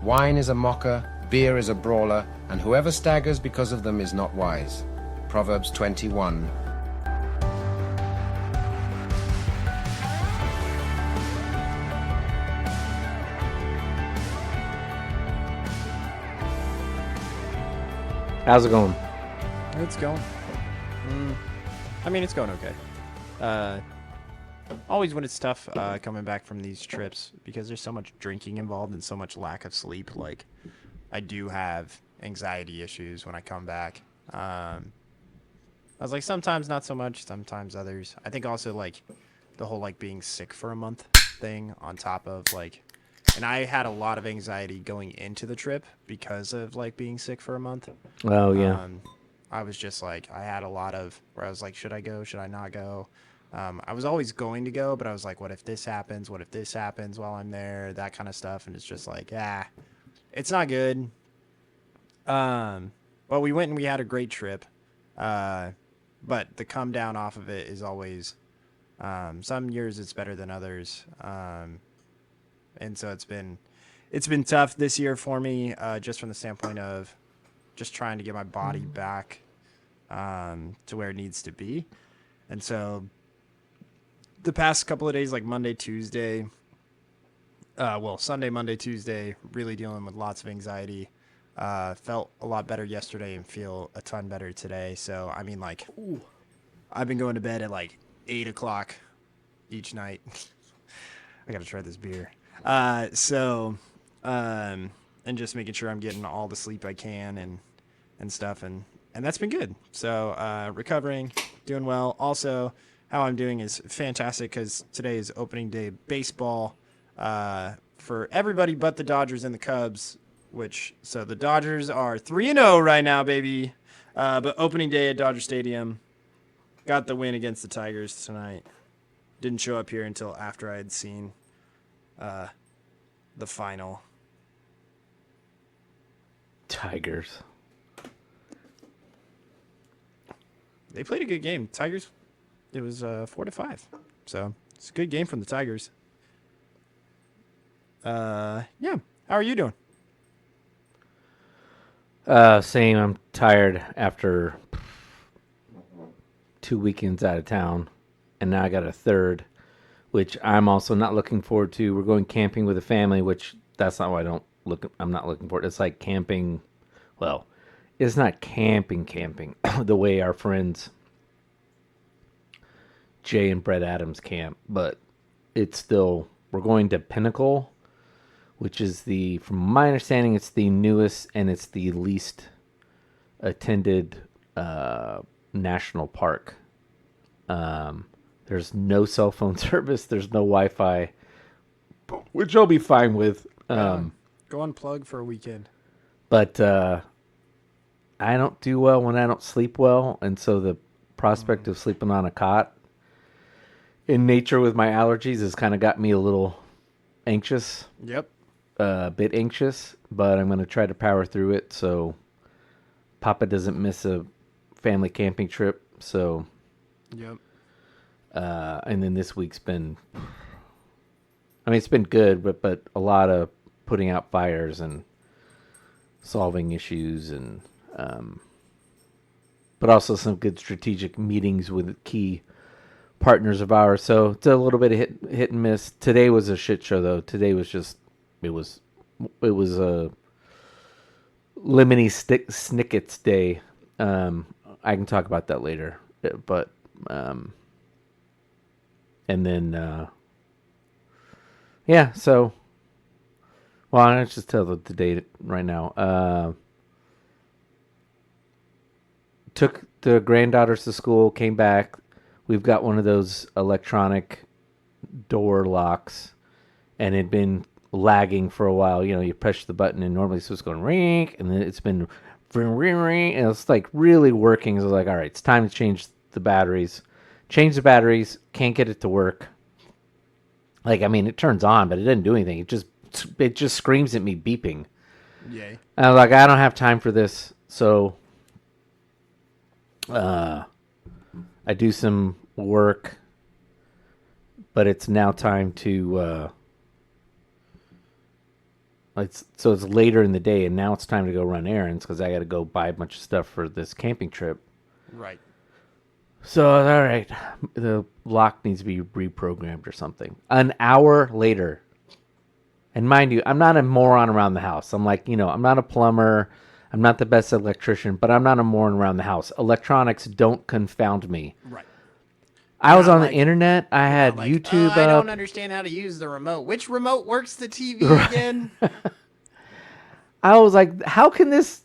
Wine is a mocker, beer is a brawler, and whoever staggers because of them is not wise. Proverbs 21. How's it going? It's going. I mean, it's going okay. Always when it's tough coming back from these trips because there's so much drinking involved and so much lack of sleep. Like, I do have anxiety issues when I come back. I was like, sometimes not so much, sometimes others. I think also like the whole like being sick for a month thing on top of like, and I had a lot of anxiety going into the trip because of like being sick for a month. Oh, yeah. I was just like, I had a lot of where I was like, should I go? Should I not go? I was always going to go, but I was like, what if this happens? What if this happens while I'm there? That kind of stuff. And it's just like, it's not good. But we went and we had a great trip. But the come down off of it is always, some years it's better than others. And so it's been tough this year for me, just from the standpoint of just trying to get my body back to where it needs to be. And so the past couple of days, like Monday, Tuesday, Sunday, Monday, Tuesday, really dealing with lots of anxiety. Felt a lot better yesterday and feel a ton better today. So, I mean, like, I've been going to bed at like 8 o'clock each night. I got to try this beer. And just making sure I'm getting all the sleep I can and stuff. And that's been good. So, recovering, doing well. Also, how I'm doing is fantastic because today is opening day baseball, for everybody but the Dodgers and the Cubs, so the Dodgers are 3-0 right now, baby. But opening day at Dodger Stadium, got the win against the Tigers tonight. Didn't show up here until after I had seen, the final. Tigers. They played a good game. Tigers, it was 4-5. So it's a good game from the Tigers. Yeah. How are you doing? Same. I'm tired after 2 weekends out of town, and now I got a third, which I'm also not looking forward to. We're going camping with a family, which that's not why I'm not looking forward. It's like camping. Well, it's not camping the way our friends Jay and Brett Adams camp, but it's still, we're going to Pinnacle, which is from my understanding, it's the newest and it's the least attended national park. There's no cell phone service. There's no Wi-Fi, which I'll be fine with. Go unplug for a weekend. But I don't do well when I don't sleep well, and so the prospect of sleeping on a cot in nature with my allergies has kind of got me a little anxious. Yep. A bit anxious, but I'm going to try to power through it so Papa doesn't miss a family camping trip. So, yep. And then this week's been, I mean, it's been good, but a lot of putting out fires and solving issues, and but also some good strategic meetings with key partners of ours. So it's a little bit of hit and miss. Today was a shit show, though. Today was just, it was a lemony snickets day. I can talk about that later, but and then yeah. So, well, let's just tell the date right now. Took the granddaughters to school, came back. We've got one of those electronic door locks, and it'd been lagging for a while. You know, you push the button and normally it's supposed to go ring, and then it's been ring, ring, ring, and it's like really working. So I was like, all right, it's time to change the batteries. Change the batteries, can't get it to work. Like, I mean, it turns on, but it doesn't do anything. It just screams at me beeping. Yay. And I was like, I don't have time for this. So I do some work, but it's now time to So it's later in the day, and now it's time to go run errands because I got to go buy a bunch of stuff for this camping trip. Right. So, all right, the lock needs to be reprogrammed or something. An hour later, and mind you, I'm not a moron around the house. I'm like, I'm not a plumber. I'm not the best electrician, but I'm not a moron around the house. Electronics don't confound me. Right. I was on the internet. I had YouTube I up. don't understand how to use the remote. Which remote works the TV again? I was like, how can this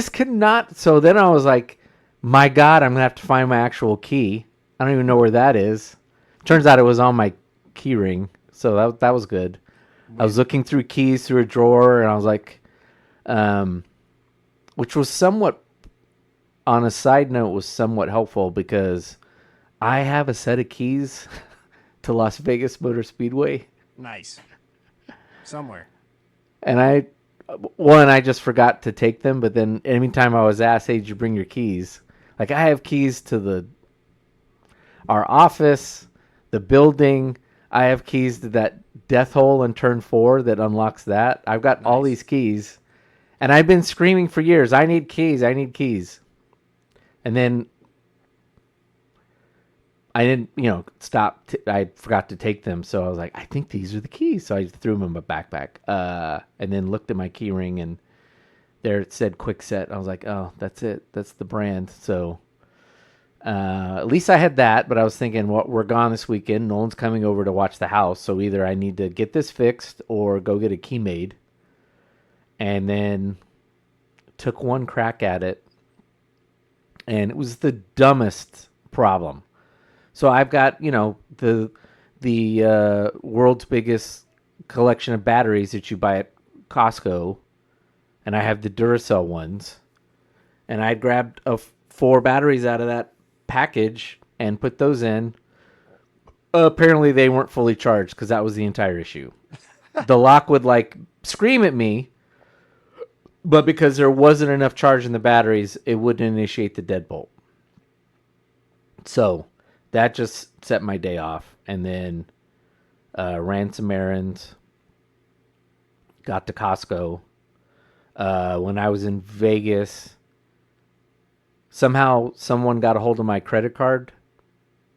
cannot. So then I was like, my God, I'm going to have to find my actual key. I don't even know where that is. Turns out it was on my key ring. So that was good. I was looking through keys through a drawer, and I was like, which was somewhat, on a side note, was somewhat helpful because I have a set of keys to Las Vegas Motor Speedway. Nice. Somewhere. And I just forgot to take them, but then anytime I was asked, hey, did you bring your keys? Like, I have keys to our office, the building. I have keys to that death hole in turn 4 that unlocks that. I've got all these keys. And I've been screaming for years, I need keys, I need keys. And then I didn't, stop. I forgot to take them. So I was like, I think these are the keys. So I threw them in my backpack. And then looked at my key ring, and there it said Quickset. I was like, oh, that's it. That's the brand. So at least I had that. But I was thinking, well, we're gone this weekend. No one's coming over to watch the house. So either I need to get this fixed or go get a key made. And then took one crack at it. And it was the dumbest problem. So I've got, the world's biggest collection of batteries that you buy at Costco, and I have the Duracell ones. And I grabbed 4 batteries out of that package and put those in. Apparently they weren't fully charged because that was the entire issue. The lock would scream at me, but because there wasn't enough charge in the batteries, it wouldn't initiate the deadbolt. So that just set my day off. And then ran some errands. Got to Costco. When I was in Vegas, somehow someone got a hold of my credit card.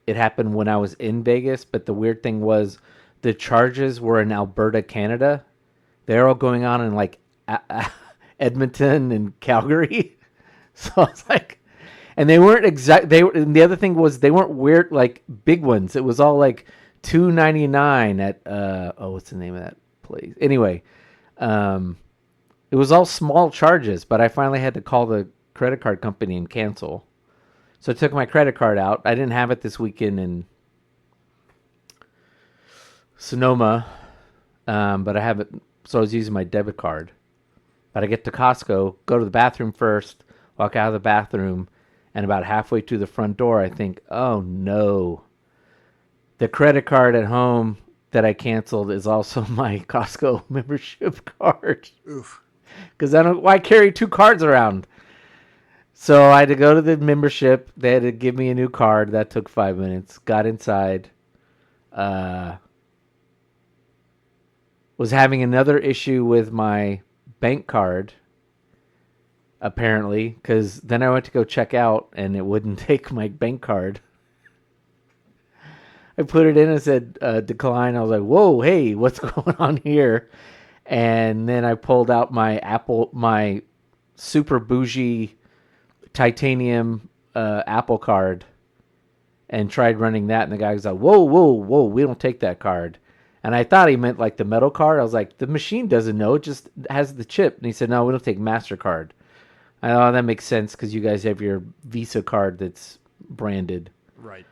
It happened when I was in Vegas, but the weird thing was the charges were in Alberta, Canada. They're all going on in Edmonton and Calgary. So I was like, and they weren't exact. And the other thing was they weren't weird big ones. It was all $2.99 at what's the name of that place? Anyway, it was all small charges, but I finally had to call the credit card company and cancel. So I took my credit card out. I didn't have it this weekend in Sonoma, but I have it. So I was using my debit card. But I get to Costco, go to the bathroom first, walk out of the bathroom, and about halfway to the front door, I think, oh no, the credit card at home that I canceled is also my Costco membership card. Oof. Because why carry 2 cards around? So I had to go to the membership. They had to give me a new card. That took 5 minutes. Got inside. Was having another issue with my bank card, apparently, because then I went to go check out and it wouldn't take my bank card. I put it in and said decline. I was like, whoa, hey, what's going on here? And then I pulled out my super bougie titanium Apple card and tried running that. And the guy was like, whoa, we don't take that card. And I thought he meant the metal card. I was like, the machine doesn't know. It just has the chip. And he said, no, we don't take MasterCard. I thought that makes sense because you guys have your Visa card that's branded. Right.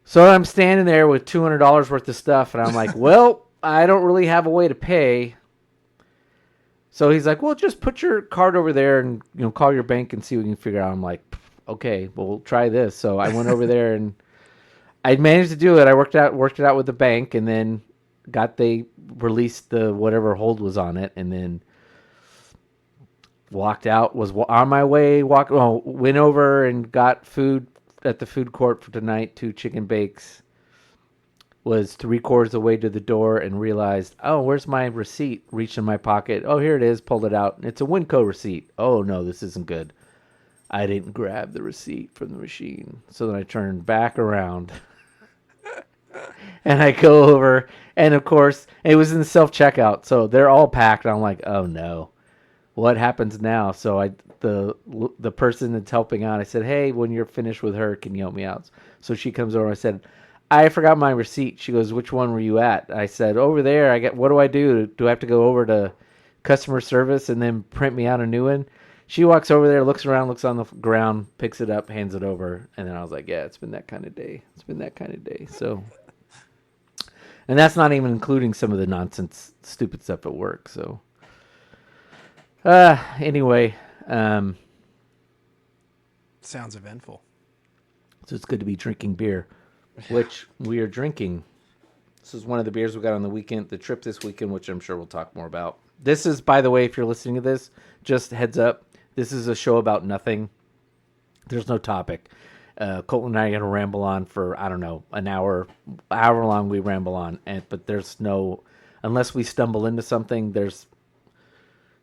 So I'm standing there with $200 worth of stuff. And I'm like, well, I don't really have a way to pay. So he's like, well, just put your card over there and call your bank and see what we can figure out. I'm like, okay, well, we'll try this. So I went over there and I managed to do it. I worked it out with the bank, and then they released the whatever hold was on it, and then walked out, was on my way, went over and got food at the food court for tonight, 2 chicken bakes, was 3/4 of the way to the door and realized, oh, where's my receipt? Reached in my pocket. Oh, here it is. Pulled it out. It's a Winco receipt. Oh, no, this isn't good. I didn't grab the receipt from the machine. So then I turned back around and I go over. And of course, it was in the self-checkout. So they're all packed. I'm like, oh, no. What happens now? So the person that's helping out, I said, hey, when you're finished with her, can you help me out? So she comes over. I said, I forgot my receipt. She goes, which one were you at? I said, over there. What do I do? Do I have to go over to customer service and then print me out a new one? She walks over there, looks around, looks on the ground, picks it up, hands it over. And then I was like, yeah, it's been that kind of day. It's been that kind of day. So, and that's not even including some of the nonsense, stupid stuff at work. So, anyway, Sounds eventful. so it's good to be drinking beer, which we are drinking. This is one of the beers we got on the trip this weekend, which I'm sure we'll talk more about. This is, by the way, if you're listening to this, just heads up, this is a show about nothing. There's no topic. Colton and I are going to ramble on for, I don't know, an hour, however long we ramble on. But there's no, unless we stumble into something, it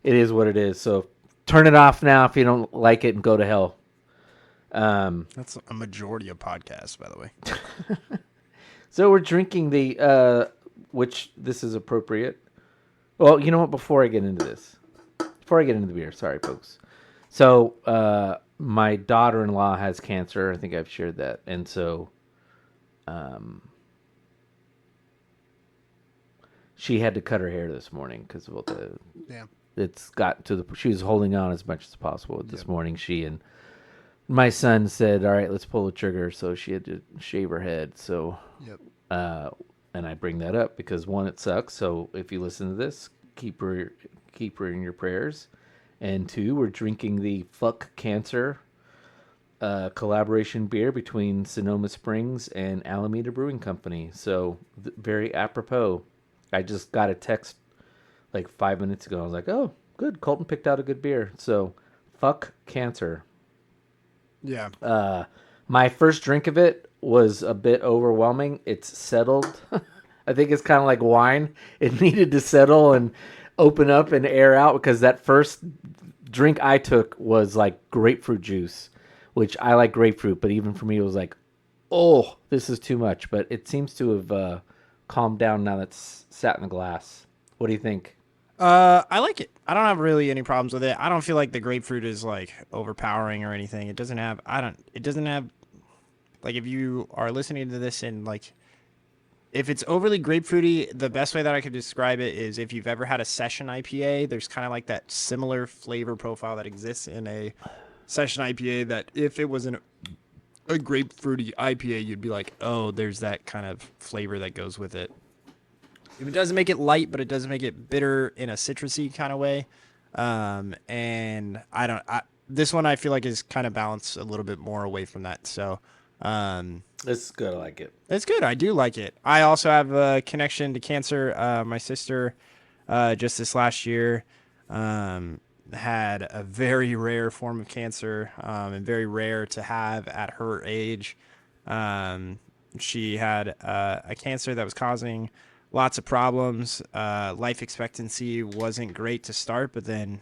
is what it is. So turn it off now if you don't like it and go to hell. That's a majority of podcasts, by the way. So we're drinking which this is appropriate. Well, you know what? Before I get into the beer, sorry, folks. So my daughter-in-law has cancer. I think I've shared that. And so she had to cut her hair this morning because of it's got to she was holding on as much as possible. This morning, she and my son said, all right, let's pull the trigger. So she had to shave her head. So, and I bring that up because one, it sucks. So if you listen to this, keep her in your prayers. And two, we're drinking the Fuck Cancer collaboration beer between Sonoma Springs and Alameda Brewing Company. So very apropos. I just got a text like 5 minutes ago. I was like, oh, good. Colton picked out a good beer. So Fuck Cancer. Yeah. My first drink of it was a bit overwhelming. It's settled. I think it's kind of like wine. It needed to settle and open up and air out because that first drink I took was like grapefruit juice, which I like grapefruit, but even for me, it was like, oh, this is too much. But it seems to have calmed down now that it's sat in the glass. What do you think? I like it. I don't have really any problems with it. I don't feel like the grapefruit is like overpowering or anything. It doesn't have, like if you are listening to this and like, if it's overly grapefruity, the best way that I could describe it is if you've ever had a session IPA, there's kind of like that similar flavor profile that exists in a session IPA that if it was a grapefruity IPA, you'd be like, oh, there's that kind of flavor that goes with it. It doesn't make it light, but it doesn't make it bitter in a citrusy kind of way. And this one I feel like is kind of balanced a little bit more away from that. So, It's good. I like it. it's good. I do like it. I also have a connection to cancer. My sister, just this last year, had a very rare form of cancer, and very rare to have at her age. She had a cancer that was causing lots of problems. Life expectancy wasn't great to start, but then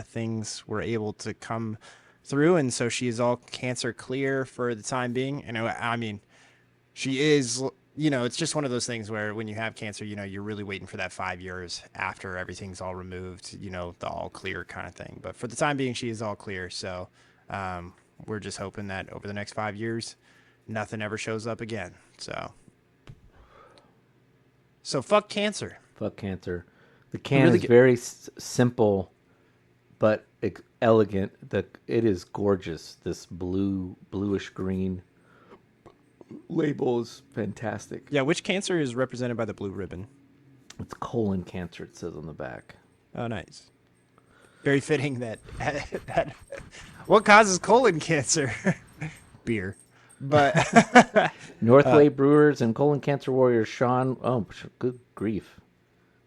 things were able to come through, and so she is all cancer clear for the time being. And I mean, she is, it's just one of those things where when you have cancer, you're really waiting for that 5 years after everything's all removed, the all clear kind of thing. But for the time being, she is all clear. So we're just hoping that over the next 5 years, nothing ever shows up again. So fuck cancer. Fuck cancer. The can Really is very simple, but elegant. It is gorgeous. This bluish green label is fantastic. Yeah, which cancer is represented by the blue ribbon? It's colon cancer. It says on the back. Oh, nice. Very fitting that what causes colon cancer? Beer. But Northway Brewers and colon cancer warrior Sean. Oh, good grief!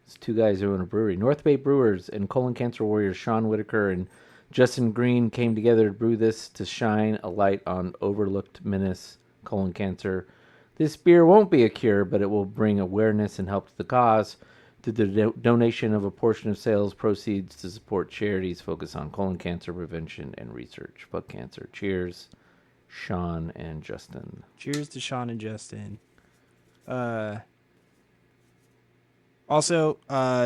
It's two guys who own a brewery. North Bay Brewers and colon cancer warriors Sean Whitaker and Justin Green came together to brew this to shine a light on overlooked menace, colon cancer. This beer won't be a cure, but it will bring awareness and help to the cause through the donation of a portion of sales proceeds to support charities focused on colon cancer prevention and research. Fuck cancer. Cheers, Sean and Justin. Cheers to Sean and Justin. Also,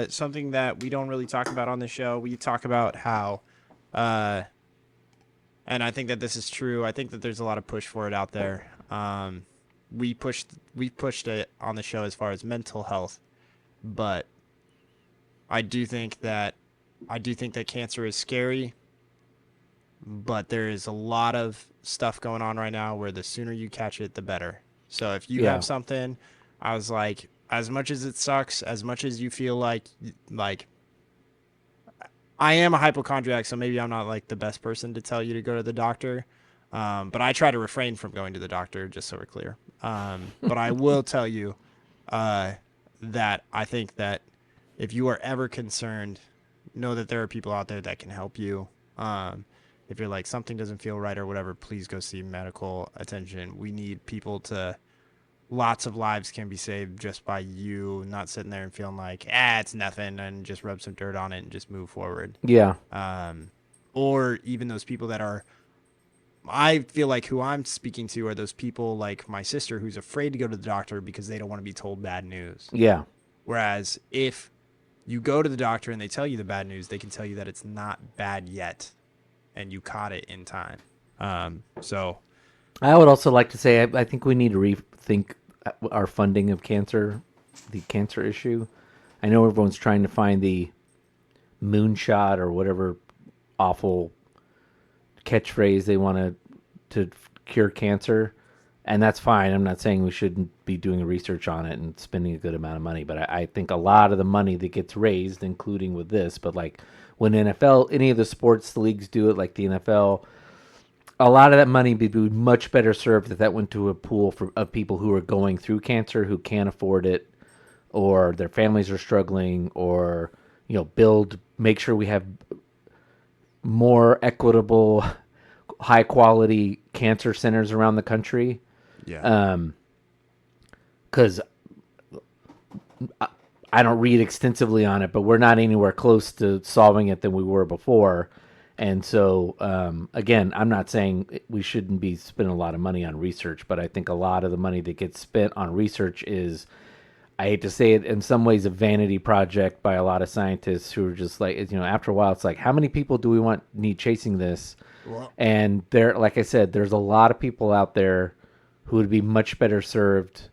something that we don't really talk about on the show, we talk about how, and I think that this is true. I think that there's a lot of push for it out there. We pushed it on the show as far as mental health, but I do think that cancer is scary, but there is a lot of stuff going on right now where the sooner you catch it, the better. So if you have something, I was like, as much as it sucks, as much as you feel like I am a hypochondriac, so maybe I'm not like the best person to tell you to go to the doctor. But I try to refrain from going to the doctor, just so we're clear. But I will tell you that I think that if you are ever concerned, know that there are people out there that can help you. If you're like, something doesn't feel right or whatever, please go see medical attention. We need people to... Lots of lives can be saved just by you not sitting there and feeling like, it's nothing, and just rub some dirt on it and just move forward. Yeah. Or even those people that are... I feel like who I'm speaking to are those people like my sister who's afraid to go to the doctor because they don't want to be told bad news. Yeah. Whereas if you go to the doctor and they tell you the bad news, they can tell you that it's not bad yet and you caught it in time. So I would also like to say I think we need to rethink our funding of cancer, the cancer issue. I know everyone's trying to find the moonshot or whatever awful catchphrase they want to cure cancer, and that's fine. I'm not saying we shouldn't be doing research on it and spending a good amount of money, but I think a lot of the money that gets raised, including with this, but like when NFL, any of the sports leagues do it, like the NFL, a lot of that money would be much better served if that went to a pool of people who are going through cancer, who can't afford it, or their families are struggling, or make sure we have more equitable, high quality cancer centers around the country. yeah, Because I don't read extensively on it, but we're not anywhere close to solving it than we were before. And so, again, I'm not saying we shouldn't be spending a lot of money on research, but I think a lot of the money that gets spent on research is, I hate to say it, in some ways a vanity project by a lot of scientists who are just like, after a while, it's like, how many people do we need chasing this? well, And like I said, there's a lot of people out there who would be much better served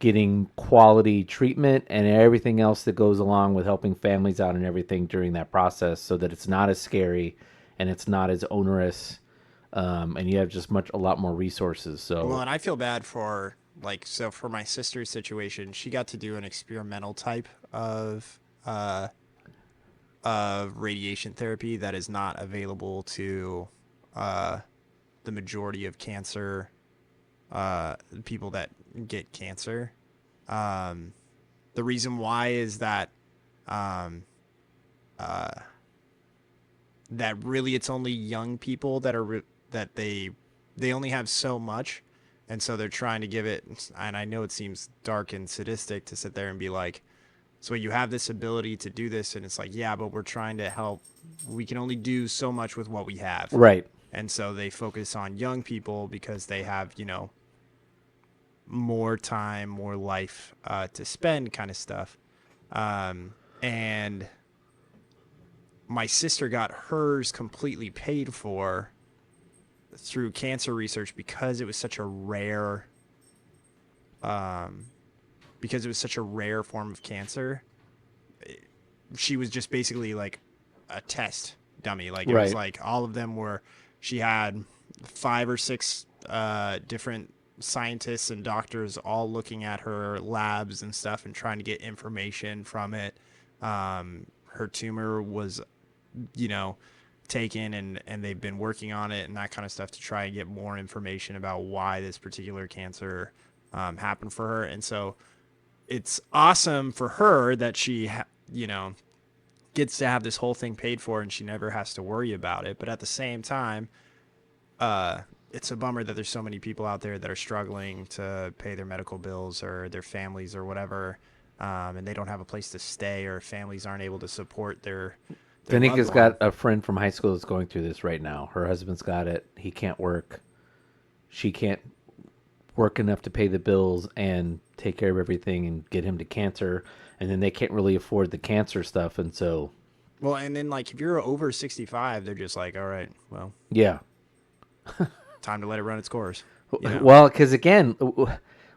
getting quality treatment and everything else that goes along with helping families out and everything during that process, so that it's not as scary and it's not as onerous, and you have just a lot more resources. So, well, and I feel bad for for my sister's situation, she got to do an experimental type of radiation therapy that is not available to the majority of cancer people that get cancer. The reason why is that that really it's only young people that are that they only have so much, and so they're trying to give it. And I know it seems dark and sadistic to sit there and be like, so you have this ability to do this, and it's like, yeah, but we're trying to help. We can only do so much with what we have. right. And so they focus on young people because they have, more time, more life to spend, kind of stuff. And my sister got hers completely paid for through cancer research because it was such a rare form of cancer. She was just basically like a test dummy. Like it was like all of them were, she had 5 or 6 different scientists and doctors all looking at her labs and stuff and trying to get information from it. Her tumor was, taken, and they've been working on it and that kind of stuff to try and get more information about why this particular cancer happened for her. And so it's awesome for her that she, gets to have this whole thing paid for and she never has to worry about it. But at the same time, it's a bummer that there's so many people out there that are struggling to pay their medical bills or their families or whatever, and they don't have a place to stay, or families aren't able to support their loved Danika's one. got a friend from high school that's going through this right now. Her husband's got it. He can't work. She can't work enough to pay the bills and take care of everything and get him to cancer. And then they can't really afford the cancer stuff. And so, Well, and then like if you're over 65, they're just like, all right, well, yeah. time to let it run its course. You know? Well, because again,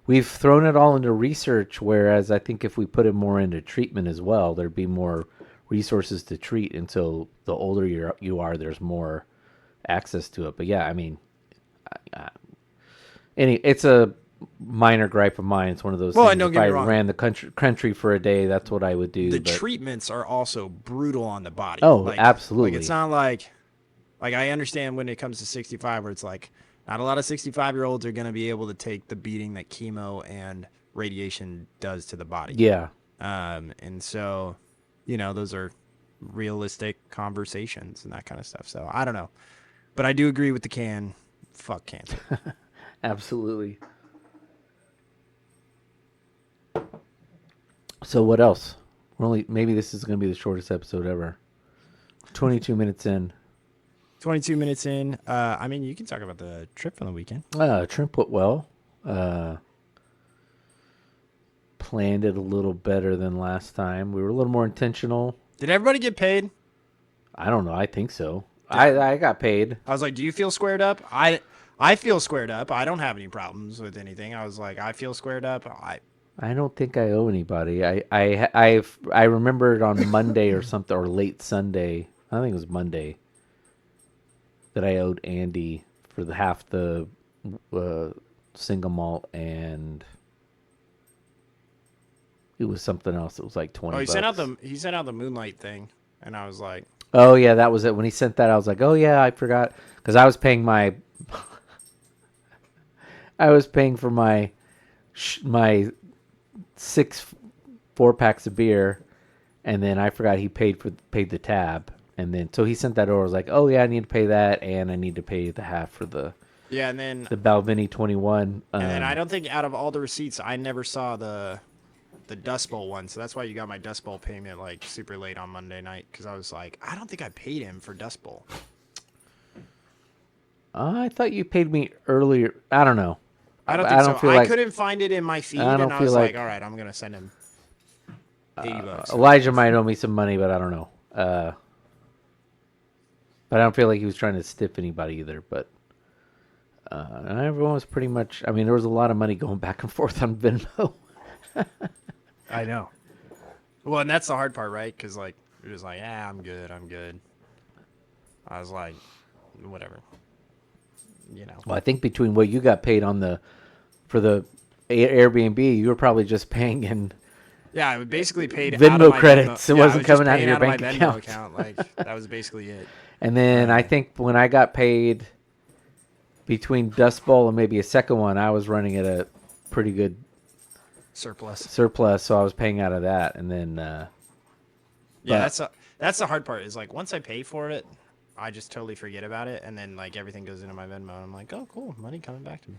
we've thrown it all into research, whereas I think if we put it more into treatment as well, there'd be more resources to treat. And so the older you are, there's more access to it. But yeah, I mean, it's a minor gripe of mine. It's one of those Well, things. and don't If get me I wrong. ran the country for a day, that's what I would do. The but treatments are also brutal on the body. Oh, absolutely. Like it's not like I understand when it comes to 65 where it's like not a lot of 65-year-olds are going to be able to take the beating that chemo and radiation does to the body. yeah, And so, those are realistic conversations and that kind of stuff. So I don't know, but I do agree with the can. Fuck cancer. absolutely. So what else? Maybe this is going to be the shortest episode ever. 22 minutes in. 22 minutes in. I mean, you can talk about the trip from the weekend. Trip went well. Planned it a little better than last time. We were a little more intentional. Did everybody get paid? I don't know. I think so. I got paid. I was like, do you feel squared up? I feel squared up. I don't have any problems with anything. I was like, I feel squared up. I don't think I owe anybody. I remembered on Monday or something, or late Sunday. I think it was Monday that I owed Andy for the half the single malt, and it was something else. It was like 20. Oh, he bucks. sent out the moonlight thing, and I was like, Oh yeah, that was it. When he sent that, I was like, oh yeah, I forgot, because I was paying for my 6 4-packs of beer, and then I forgot he paid the tab, and then so he sent that over. I was like, oh yeah, I need to pay that, and I need to pay the half for the yeah, and then Balvenie 21. and then I don't think out of all the receipts, I never saw the Dust Bowl one, so that's why you got my Dust Bowl payment like super late on Monday night, because I was like, I don't think I paid him for Dust Bowl. I thought you paid me earlier. I don't know. I don't think so. feel I like couldn't find it in my feed, I don't and I feel was like- like, all right, I'm gonna send him $80. Elijah might owe me some money, but I don't know. But I don't feel like he was trying to stiff anybody either. But everyone was pretty much. I mean, there was a lot of money going back and forth on Venmo. I know. Well, and that's the hard part, right? Because like you're just like, yeah, I'm good. I was like, whatever. Well, I think between what you got paid for the Airbnb, you were probably just paying in. Yeah, I basically paid Venmo out of my credits. Venmo. It Yeah, I wasn't was just coming out of paying your my bank Venmo account. Like that was basically it. And then I think when I got paid between Dust Bowl and maybe a second one, I was running at a pretty good Surplus. so I was paying out of that. And then Yeah, that's the hard part. Is like once I pay for it, I just totally forget about it, and then like everything goes into my Venmo, and I'm like, oh, cool, money coming back to me.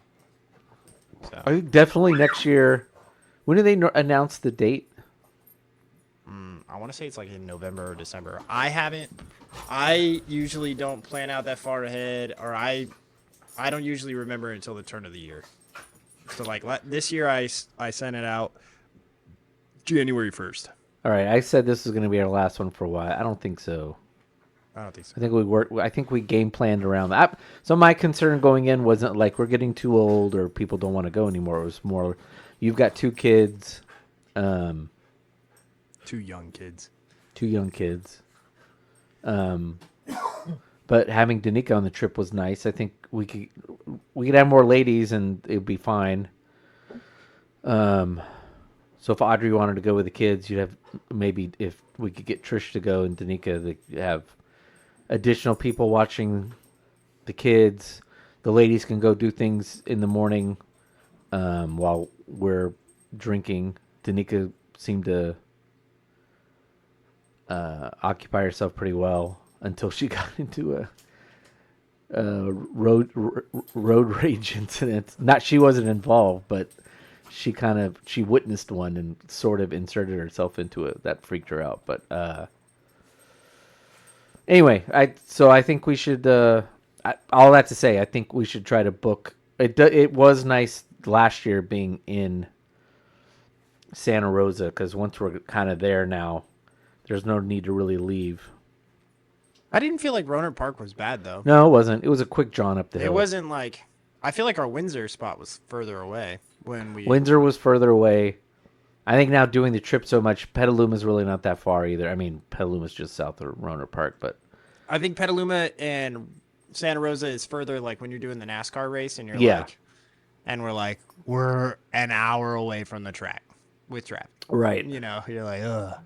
So are you definitely next year? When do they announce the date? I want to say it's like in November or December. I usually don't plan out that far ahead, or I don't usually remember until the turn of the year. So like this year, I sent it out January 1st. All right, I said this is going to be our last one for a while. I don't think so. I don't think so. I think we game planned around that. So my concern going in wasn't like we're getting too old or people don't want to go anymore. It was more, you've got 2 kids, 2 young kids. 2 young kids. But having Danica on the trip was nice. I think we could have more ladies and it'd be fine. So if Audrey wanted to go with the kids, you'd have maybe if we could get Trish to go and Danica, they have additional people watching the kids. The ladies can go do things in the morning while we're drinking. Danica seemed to occupy herself pretty well until she got into road rage incident. Not she wasn't involved, but she witnessed one and sort of inserted herself into it. That freaked her out. But anyway, I think we should. All that to say, I think we should try to book. It was nice last year being in Santa Rosa because once we're kind of there now, there's no need to really leave. I didn't feel like Rohnert Park was bad though. No, it wasn't. It was a quick jaunt up the hill. It wasn't like I feel like our Windsor spot was further away when we. Windsor was further away. I think now doing the trip so much, Petaluma's really not that far either. I mean, Petaluma's just south of Rohnert Park, but I think Petaluma and Santa Rosa is further like when you're doing the NASCAR race and you're like, and we're an hour away from the track with traffic. right. You know, you're like, ugh.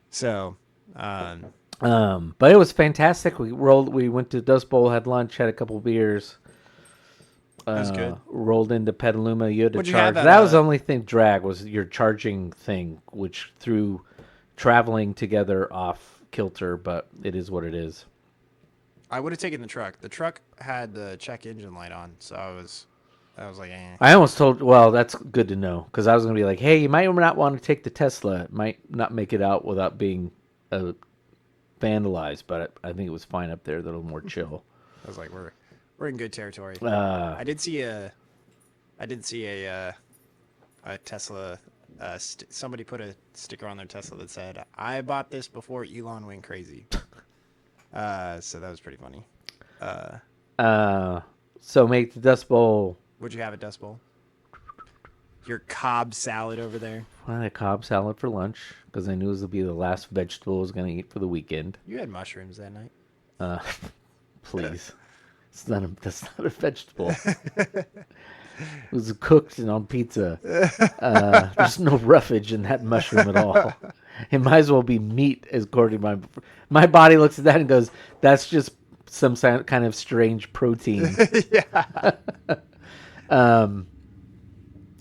So, But it was fantastic. We went to Dust Bowl, had lunch, had a couple beers. That was good. Rolled into Petaluma. You had to What'd you charge. have at, That was the only thing drag was your charging thing, which threw traveling together off kilter, but it is what it is. I would have taken the truck. The truck had the check engine light on, so I was like, eh. I almost told, well, that's good to know, because I was going to be like, hey, you might not want to take the Tesla. It might not make it out without being vandalized, but I think it was fine up there, a little more chill. I was like, we're in good territory. Uh, I did see a Tesla. Somebody put a sticker on their Tesla that said, "I bought this before Elon went crazy." So that was pretty funny. So make the Dust Bowl. What'd you have at Dust Bowl? Your Cobb salad over there. I had a Cobb salad for lunch because I knew it would be the last vegetable I was going to eat for the weekend. You had mushrooms that night. Please. That's not a vegetable. It was cooked and on pizza. There's no roughage in that mushroom at all. It might as well be meat, according to my body looks at that and goes, "That's just some kind of strange protein." Yeah. And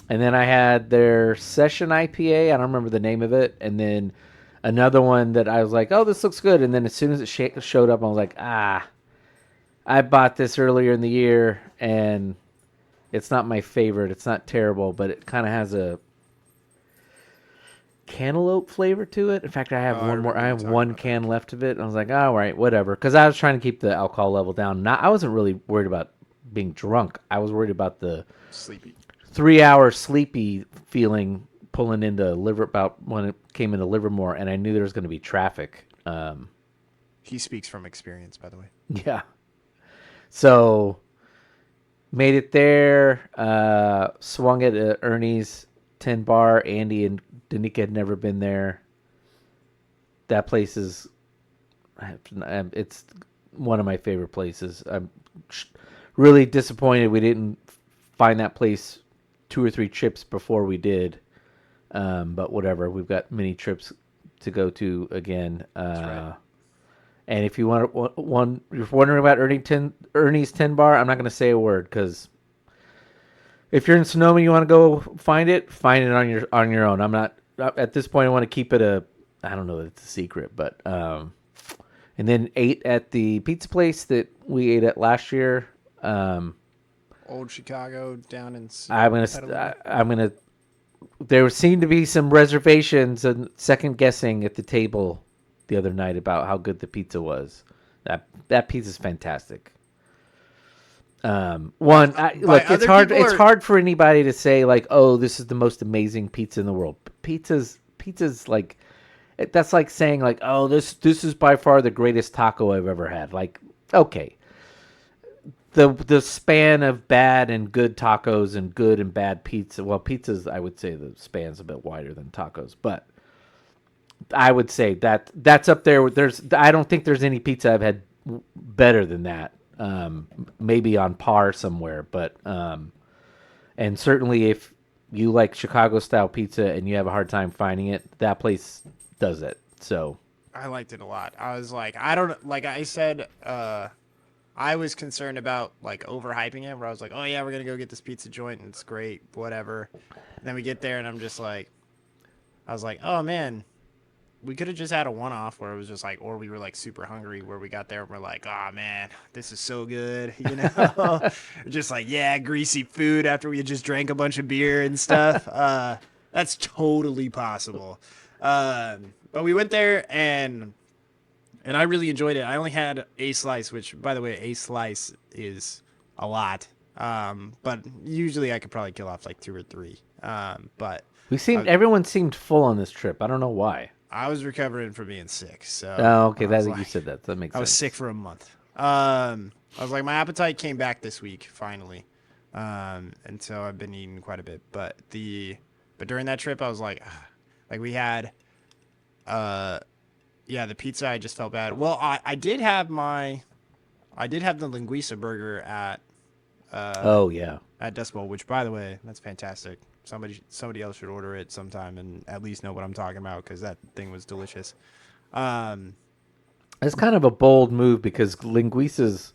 then I had their Session IPA. I don't remember the name of it. And then another one that I was like, "Oh, this looks good." And then as soon as it showed up, I was like, I bought this earlier in the year, and it's not my favorite. It's not terrible, but it kind of has a cantaloupe flavor to it. In fact, I have one more. I have one can left of it. And I was like, all right, whatever. Because I was trying to keep the alcohol level down. I wasn't really worried about being drunk. I was worried about the Sleepy. 3-hour sleepy feeling pulling into about when it came into Livermore, and I knew there was going to be traffic. He speaks from experience, by the way. Yeah. So, made it there, swung it at Ernie's 10 Bar. Andy and Danica had never been there. That place is, it's one of my favorite places. I'm really disappointed we didn't find that place 2 or 3 trips before we did. But whatever, we've got many trips to go to again. That's right. And if you if you're wondering about Ernie's 10 Bar, I'm not going to say a word because if you're in Sonoma, and you want to go find it on your own. I'm not at this point. I want to keep it I don't know that it's a secret, but and then ate at the pizza place that we ate at last year. Old Chicago down in. I'm gonna. There seemed to be some reservations and second guessing at the table the other night about how good the pizza was. That pizza's fantastic. It's hard. It's hard for anybody to say like, "Oh, this is the most amazing pizza in the world." Pizza's like, that's like saying like, "Oh, this is by far the greatest taco I've ever had." Like, okay, the span of bad and good tacos and good and bad pizza. Well, pizzas, I would say the span's a bit wider than tacos, but I would say that's up there. I don't think there's any pizza I've had better than that. Maybe on par somewhere, but and certainly if you like Chicago style pizza and you have a hard time finding it, that place does it. So I liked it a lot. I was like, I said, I was concerned about like overhyping it, where I was like, oh yeah, we're gonna go get this pizza joint and it's great, whatever. And then we get there and I'm just like, I was like, oh man, we could have just had a one-off where it was just like, or we were like super hungry where we got there and we're like, oh man, this is so good, just like, yeah, greasy food after we had just drank a bunch of beer and stuff. That's totally possible. But we went there and I really enjoyed it. I only had a slice, which, by the way, a slice is a lot. But usually I could probably kill off like 2 or 3. But everyone seemed full on this trip. I don't know why. I was recovering from being sick, so. Oh, okay. I was You said that. That makes sense. I was sick for a month. I was like, my appetite came back this week finally, and so I've been eating quite a bit. But during that trip, I was like we had, the pizza. I just felt bad. Well, I did have the linguiça burger at. Oh yeah. At Dust Bowl, which, by the way, that's fantastic. Somebody else should order it sometime and at least know what I'm talking about, because that thing was delicious. It's kind of a bold move because linguiças.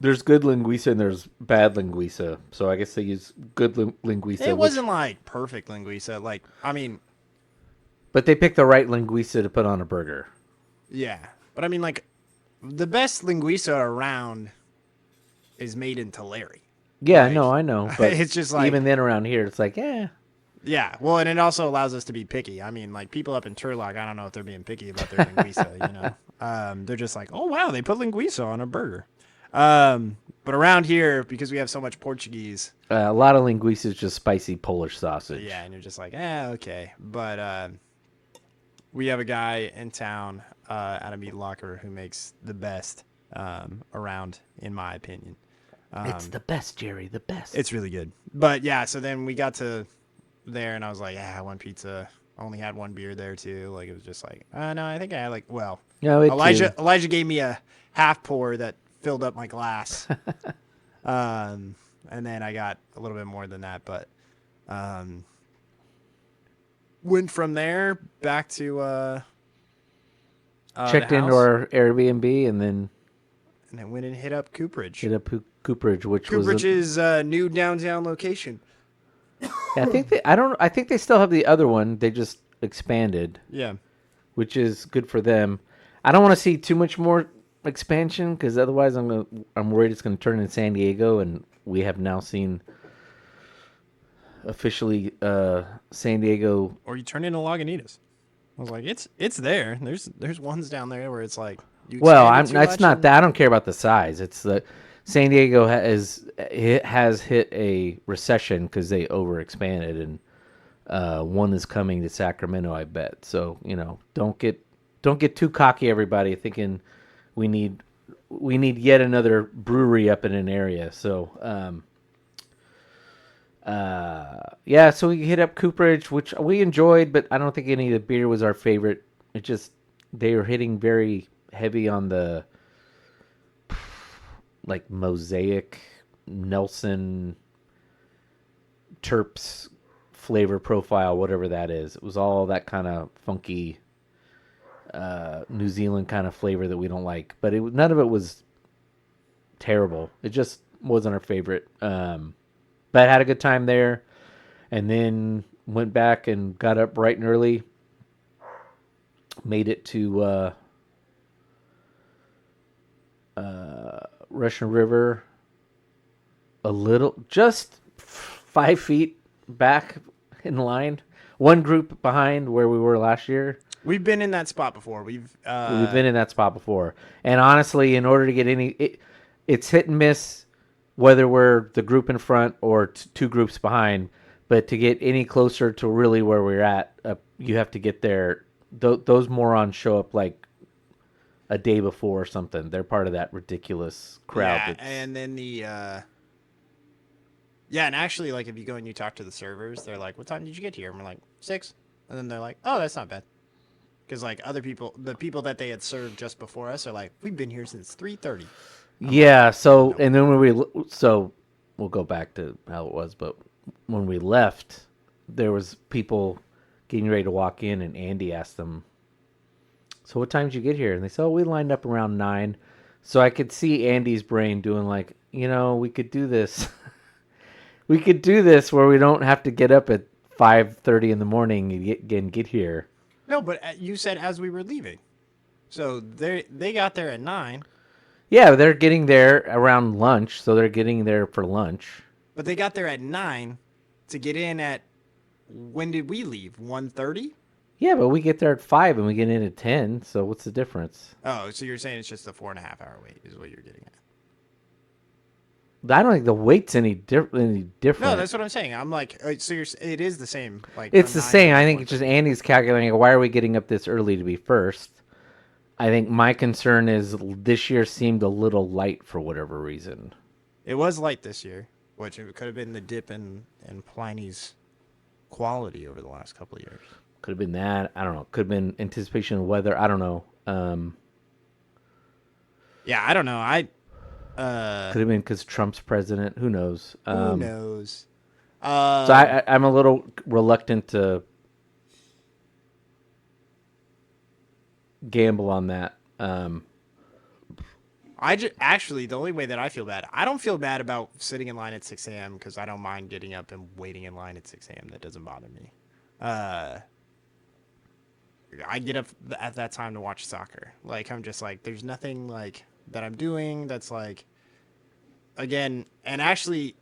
There's good linguiça and there's bad linguiça. So I guess they use good linguiça. It wasn't like perfect linguiça. Like, I mean, but they picked the right linguiça to put on a burger. Yeah, but I mean, like, the best linguiça around is made in Tulare. Yeah, no, I know. But it's just like, even then around here, it's like, yeah. Yeah, well, and it also allows us to be picky. I mean, like, people up in Turlock, I don't know if they're being picky about their linguiça, They're just like, oh, wow, they put linguiça on a burger. But around here, because we have so much Portuguese. A lot of linguiça is just spicy Polish sausage. Yeah, and you're just like, okay. But we have a guy in town at a meat locker who makes the best around, in my opinion. It's the best, Jerry, the best. It's really good. But yeah, so then we got to there and I was like, yeah, one pizza. I only had one beer there too. Like, it was just like, no, I think I had like, well, no, Elijah gave me a half pour that filled up my glass. And then I got a little bit more than that, but went from there back to checked into our Airbnb and then went and hit up Cooperage. Cooperage, which Cooperage's new downtown location. Yeah, I think they still have the other one. They just expanded. Yeah. Which is good for them. I don't want to see too much more expansion because otherwise I'm worried it's going to turn in San Diego, and we have now seen officially San Diego. Or you turn into Lagunitas. I was like, it's there. There's ones down there where it's like. It's not that. I don't care about the size. It's the San Diego has hit a recession because they overexpanded, and one is coming to Sacramento, I bet. So don't get too cocky, everybody, thinking we need yet another brewery up in an area. So so we hit up Cooperage, which we enjoyed, but I don't think any of the beer was our favorite. It just they were hitting very heavy on the like Mosaic, Nelson, Terps flavor profile, whatever that is. It was all that kind of funky New Zealand kind of flavor that we don't like. But none of it was terrible. It just wasn't our favorite. But I had a good time there. And then went back and got up bright and early. Made it to Russian River, just 5 feet back in line, one group behind where we were last year. We've been in that spot before. We've been in that spot before, and honestly, in order to get it's hit and miss whether we're the group in front or two groups behind. But to get any closer to really where we're at, you have to get there. Those morons show up like a day before or something. They're part of that ridiculous crowd. Yeah, and then and actually, like, if you go and you talk to the servers, they're like, what time did you get here? And we're like, 6. And then they're like, oh, that's not bad. Because, like, other people, the people that they had served just before us are like, we've been here since 3:30. Yeah, so, no. And then we'll go back to how it was, but when we left, there was people getting ready to walk in, and Andy asked them, so what time did you get here? And they said, oh, we lined up around 9. So I could see Andy's brain doing like, we could do this. We could do this where we don't have to get up at 5:30 in the morning and get here. No, but you said as we were leaving. So they got there at 9, Yeah, they're getting there around lunch, so they're getting there for lunch. but they got there at 9 to get in at, when did we leave? 1:30? Yeah, but we get there at 5 and we get in at 10. So what's the difference? Oh, so you're saying it's just a 4.5 hour wait is what you're getting at. I don't think the wait's any different. No, that's what I'm saying. I'm like, so it is the same. Like It's from the 9 same. to I think 4. it's just Andy's calculating. Why are we getting up this early to be first? I think my concern is this year seemed a little light for whatever reason. It was light this year, which it could have been the dip in Pliny's quality over the last couple of years. Could have been that. I don't know. Could have been anticipation of weather. I don't know. Yeah, I don't know. Could have been because Trump's president. Who knows? Who knows? So I'm a little reluctant to gamble on that. Actually, the only way that I feel bad, I don't feel bad about sitting in line at 6 a.m. because I don't mind getting up and waiting in line at 6 a.m. That doesn't bother me. I get up at that time to watch soccer. Like, I'm just like, there's nothing like that I'm doing that's like, again, and actually,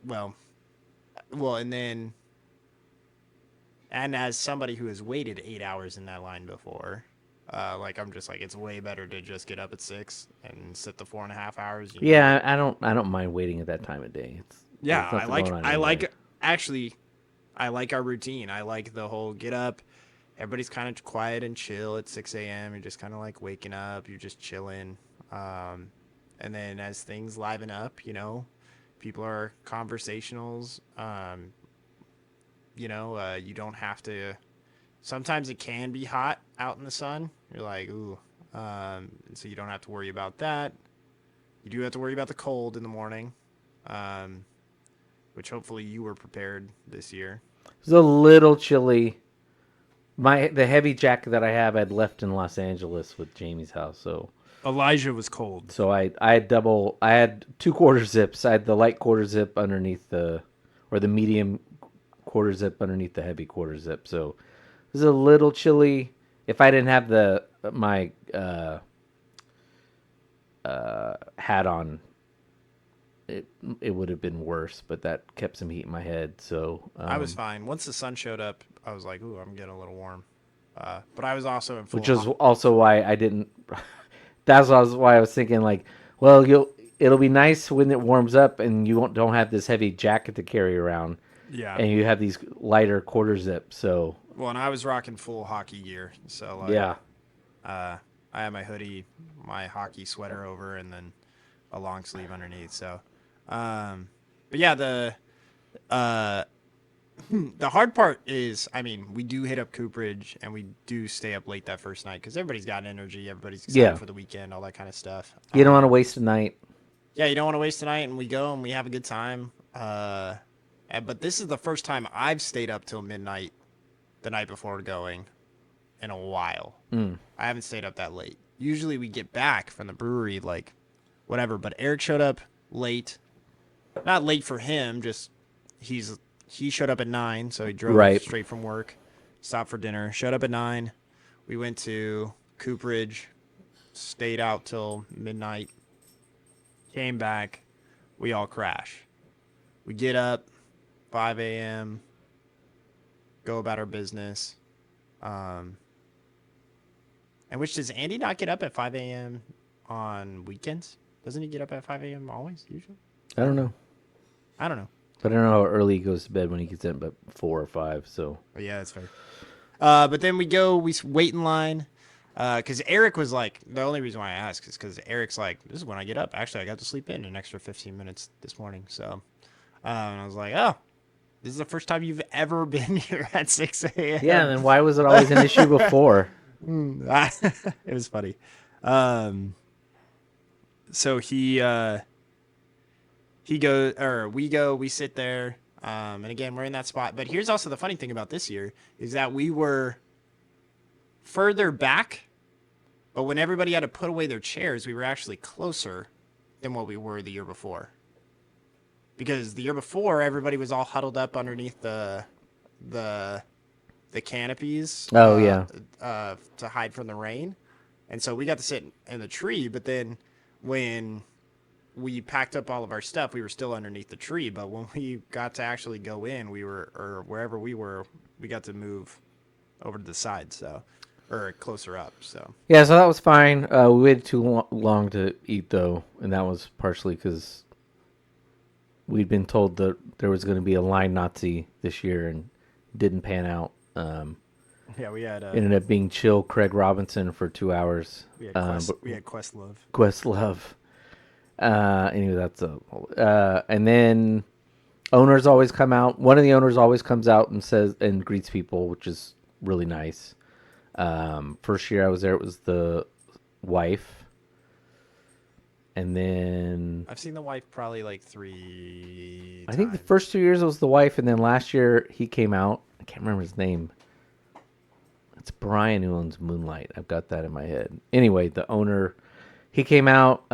and as somebody who has waited 8 hours in that line before, like, I'm just like, it's way better to just get up at 6 and sit the 4.5 hours. Yeah, I don't mind waiting at that time of day. Yeah, there's nothing going on anyway. I like our routine. I like the whole get up. Everybody's kind of quiet and chill at 6 a.m. You're just kind of like waking up. You're just chilling. And then as things liven up, people are conversationals. You don't have to. Sometimes it can be hot out in the sun. You're like, ooh. So you don't have to worry about that. You do have to worry about the cold in the morning, which hopefully you were prepared this year. It was a little chilly. The heavy jacket that I have I'd left in Los Angeles with Jamie's house, so Elijah was cold. So I had I had 2/4 zips. I had the light quarter zip underneath the medium quarter zip underneath the heavy quarter zip. So it was a little chilly. If I didn't have my hat on, it would have been worse. But that kept some heat in my head. So I was fine. Once the sun showed up, I was like, ooh, I'm getting a little warm. But I was also in full. Which is also why I didn't. That's why I was thinking, like, well, it'll be nice when it warms up and you don't have this heavy jacket to carry around. Yeah. And you have these lighter quarter zip. So. Well, and I was rocking full hockey gear, so like, yeah. I had my hoodie, my hockey sweater over, and then a long sleeve underneath. So, but yeah, the hard part is, I mean, we do hit up Cooperage and we do stay up late that first night because everybody's got energy, everybody's excited for the weekend, all that kind of stuff. You don't want to waste a night. Yeah, you don't want to waste a night, and we go and we have a good time. But this is the first time I've stayed up till midnight the night before going in a while. I haven't stayed up that late. Usually we get back from the brewery like whatever, but Eric showed up late. Not late for him, just he showed up at 9, so he drove straight from work, stopped for dinner, showed up at 9. We went to Cooperage, stayed out till midnight, came back, we all crash. We get up 5 a.m., go about our business. And which, does Andy not get up at 5 a.m. on weekends? Doesn't he get up at 5 a.m. always, usually? I don't know. I don't know. But I don't know how early he goes to bed when he gets in, but 4 or 5, so. Oh, yeah, that's fair. But then we wait in line. Because Eric was like, the only reason why I asked is because Eric's like, this is when I get up. Actually, I got to sleep in an extra 15 minutes this morning. So, and I was like, oh, this is the first time you've ever been here at 6 a.m. Yeah, and then why was it always an issue before? It was funny. So we sit there, and again, we're in that spot. But here's also the funny thing about this year is that we were further back, but when everybody had to put away their chairs, we were actually closer than what we were the year before. Because the year before, everybody was all huddled up underneath the the canopies. Oh, yeah. To hide from the rain, and so we got to sit in the tree. But then when we packed up all of our stuff, we were still underneath the tree. But when we got to actually go in, or wherever we were, we got to move over to the side, or closer up. So Yeah, so that was fine. We waited too long to eat, though, and that was partially because we'd been told that there was going to be a line Nazi this year and didn't pan out. yeah, we had Ended up being chill Craig Robinson for 2 hours. we had Questlove. Questlove. Anyway, and then owners always come out. One of the owners always comes out and says and greets people, which is really nice. First year I was there, it was the wife, and then I've seen the wife probably like 3 I think the first 2 years it was the wife, and then last year he came out. I can't remember his name. It's Brian who owns Moonlight. I've got that in my head. Anyway, the owner, he came out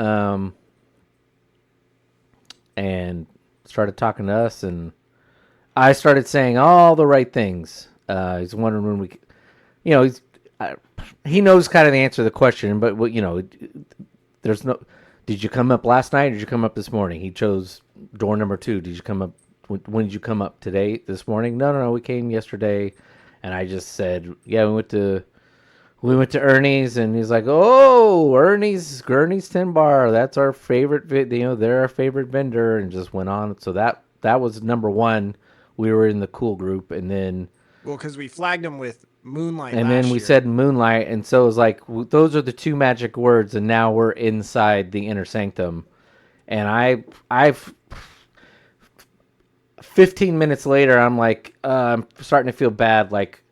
and started talking to us, and I started saying all the right things. He's wondering when we, he knows kind of the answer to the question, but there's no. Did you come up last night? Or did you come up this morning? He chose door number 2. Did you come up? When did you come up today? This morning? No. We came yesterday, and I just said, yeah, we went to Ernie's, and he's like, oh, Ernie's Tin Bar. That's our favorite. They're our favorite vendor, and just went on. So that was number 1. We were in the cool group, and then. Well, because we flagged them with Moonlight, and then we said Moonlight, and so it was like those are the 2 magic words, and now we're inside the inner sanctum, and I've 15 minutes later, I'm like, I'm starting to feel bad, like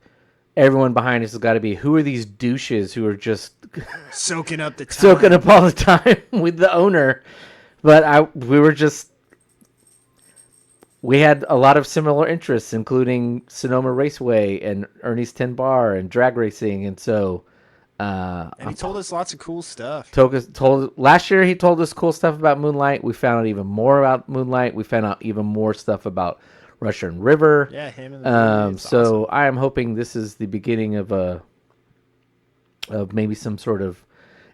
everyone behind us has got to be, who are these douches who are just soaking up the time. soaking up all the time with the owner, but we had a lot of similar interests, including Sonoma Raceway and Ernie's Tin Bar and drag racing, and so. And he told us lots of cool stuff. Last year he told us cool stuff about Moonlight. We found out even more about Moonlight. We found out even more stuff about Russian River. Yeah, him and the so awesome. I am hoping this is the beginning of maybe some sort of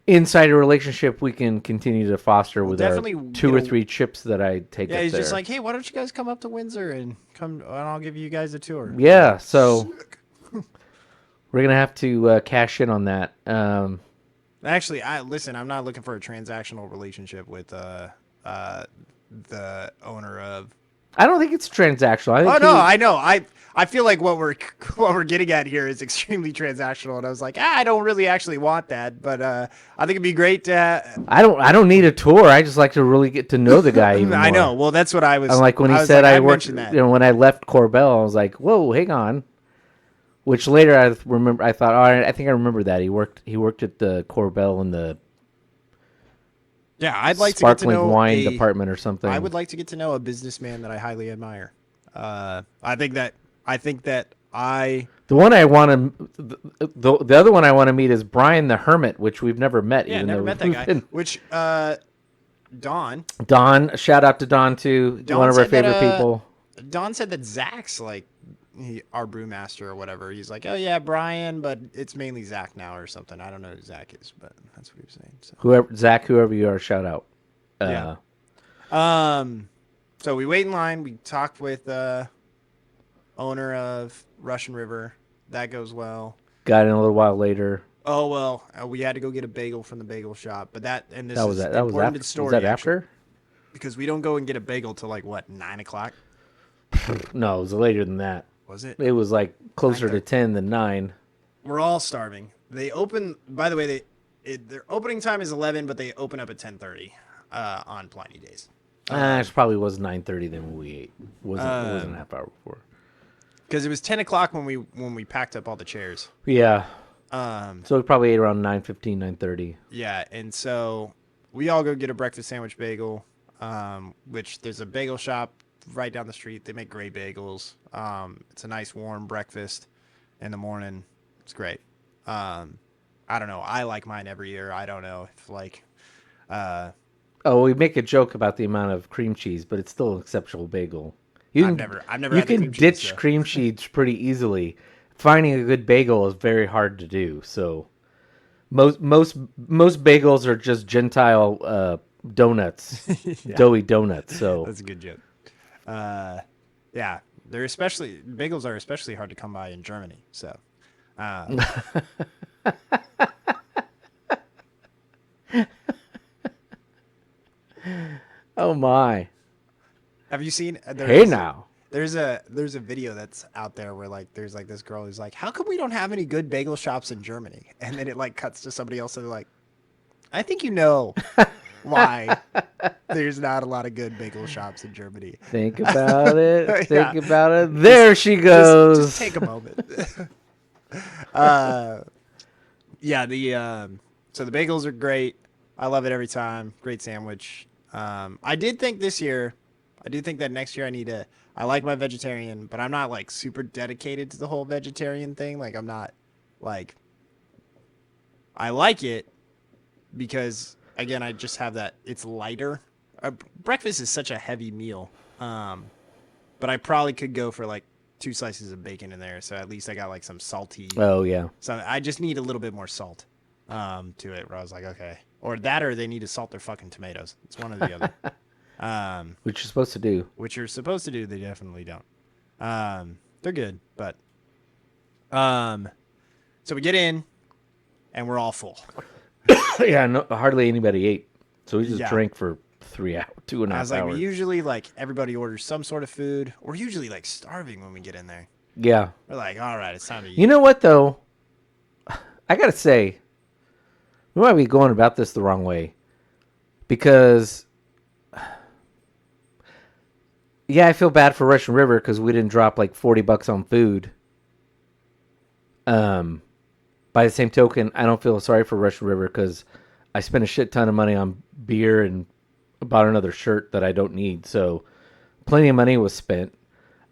insider relationship we can continue to foster with our 2 or 3 trips that I take up there. Yeah, he's just like, hey, why don't you guys come up to Windsor and I'll give you guys a tour. Yeah, so we're going to have to cash in on that. Actually, I'm not looking for a transactional relationship with the owner of. I don't think it's transactional. I know. I feel like what we're getting at here is extremely transactional, and I was like, I don't really actually want that, but I think it'd be great to. I don't need a tour. I just like to really get to know the guy even more. I know. Well, that's what I was. I'm like when he said I worked. When I left Corbell, I was like, whoa, hang on. Which later I remember. I thought, all right, I think I remember that he worked at the Corbell in the. Yeah, I'd like to get to know sparkling wine department or something. I would like to get to know a businessman that I highly admire. I think that the one I want to the other one I want to meet is Brian the Hermit, which we've never met. Yeah, never met that guy. Which Don, shout out to Don too. One of our favorite people. Don said that Zach's like our brewmaster or whatever. He's like, oh yeah, Brian, but it's mainly Zach now or something. I don't know who Zach is, but that's what he was saying. So. Whoever you are, shout out. Yeah. So we wait in line. We talked with owner of Russian River. That goes well. Got in a little while later. Oh well, we had to go get a bagel from the bagel shop, but that was after. Story, was that after? Because we don't go and get a bagel till like what 9:00. No, it was later than that. Was it? It was like closer to 10 than 9. We're all starving. They open. By the way, their opening time is 11, but they open up at 10:30 on Pliny days. It probably was 9:30 then we ate. It wasn't a half hour before. Because it was 10:00 when we packed up all the chairs. Yeah. So we probably ate around 9:15, 9:30. Yeah, and so we all go get a breakfast sandwich bagel, which there's a bagel shop right down the street. They make great bagels. It's a nice warm breakfast in the morning. It's great. I don't know. I like mine every year. I don't know if like. We make a joke about the amount of cream cheese, but it's still an exceptional bagel. You I've never you had the can cream cheese, ditch so. cream cheese pretty easily. Finding a good bagel is very hard to do. So most bagels are just Gentile donuts, Yeah, doughy donuts. So that's a good joke. Yeah, they're especially bagels are especially hard to come by in Germany. So, oh my, have you seen? hey now. There's a video that's out there where like there's like this girl who's like, how come we don't have any good bagel shops in Germany? And then it like cuts to somebody else and they're like, I think you know why there's not a lot of good bagel shops in Germany. Think about it. Yeah. Think about it. There she goes. Just take a moment. Yeah, so the bagels are great. I love it every time. Great sandwich. I did think this year, I do think that next year I like my vegetarian, but I'm not like super dedicated to the whole vegetarian thing. Like I'm not like, I like it because again, I just have that, it's lighter. Breakfast is such a heavy meal. But I probably could go for like 2 slices of bacon in there. So at least I got like some salty. Oh yeah. So I just need a little bit more salt to it. Where I was like, okay, or that, or they need to salt their fucking tomatoes. It's one or the other. Which you're supposed to do. Which you're supposed to do. They definitely don't. They're good, but so we get in, and we're all full. Yeah, no, hardly anybody ate, so we just Yeah. drank for 3 hours, 2.5 I was like, hours. we usually like everybody orders some sort of food. We're usually like starving when we get in there. Yeah. We're like, all right, it's time to eat. You know what though? I gotta say, we might be going about this the wrong way, because yeah, I feel bad for Russian River because we didn't drop like $40 on food. By the same token, I don't feel sorry for Russian River because I spent a shit ton of money on beer and bought another shirt that I don't need. So plenty of money was spent.